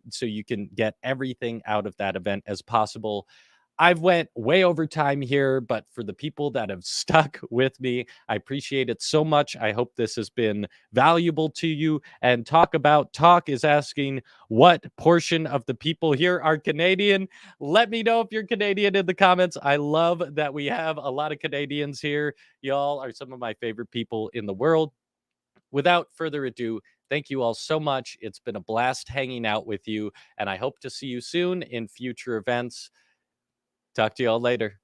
so you can get everything out of that event as possible. I've went way over time here, but for the people that have stuck with me, I appreciate it so much. I hope this has been valuable to you. And Talk is asking, what portion of the people here are Canadian? Let me know if you're Canadian in the comments. I love that we have a lot of Canadians here. Y'all are some of my favorite people in the world. Without further ado, thank you all so much. It's been a blast hanging out with you, and I hope to see you soon in future events. Talk to you all later.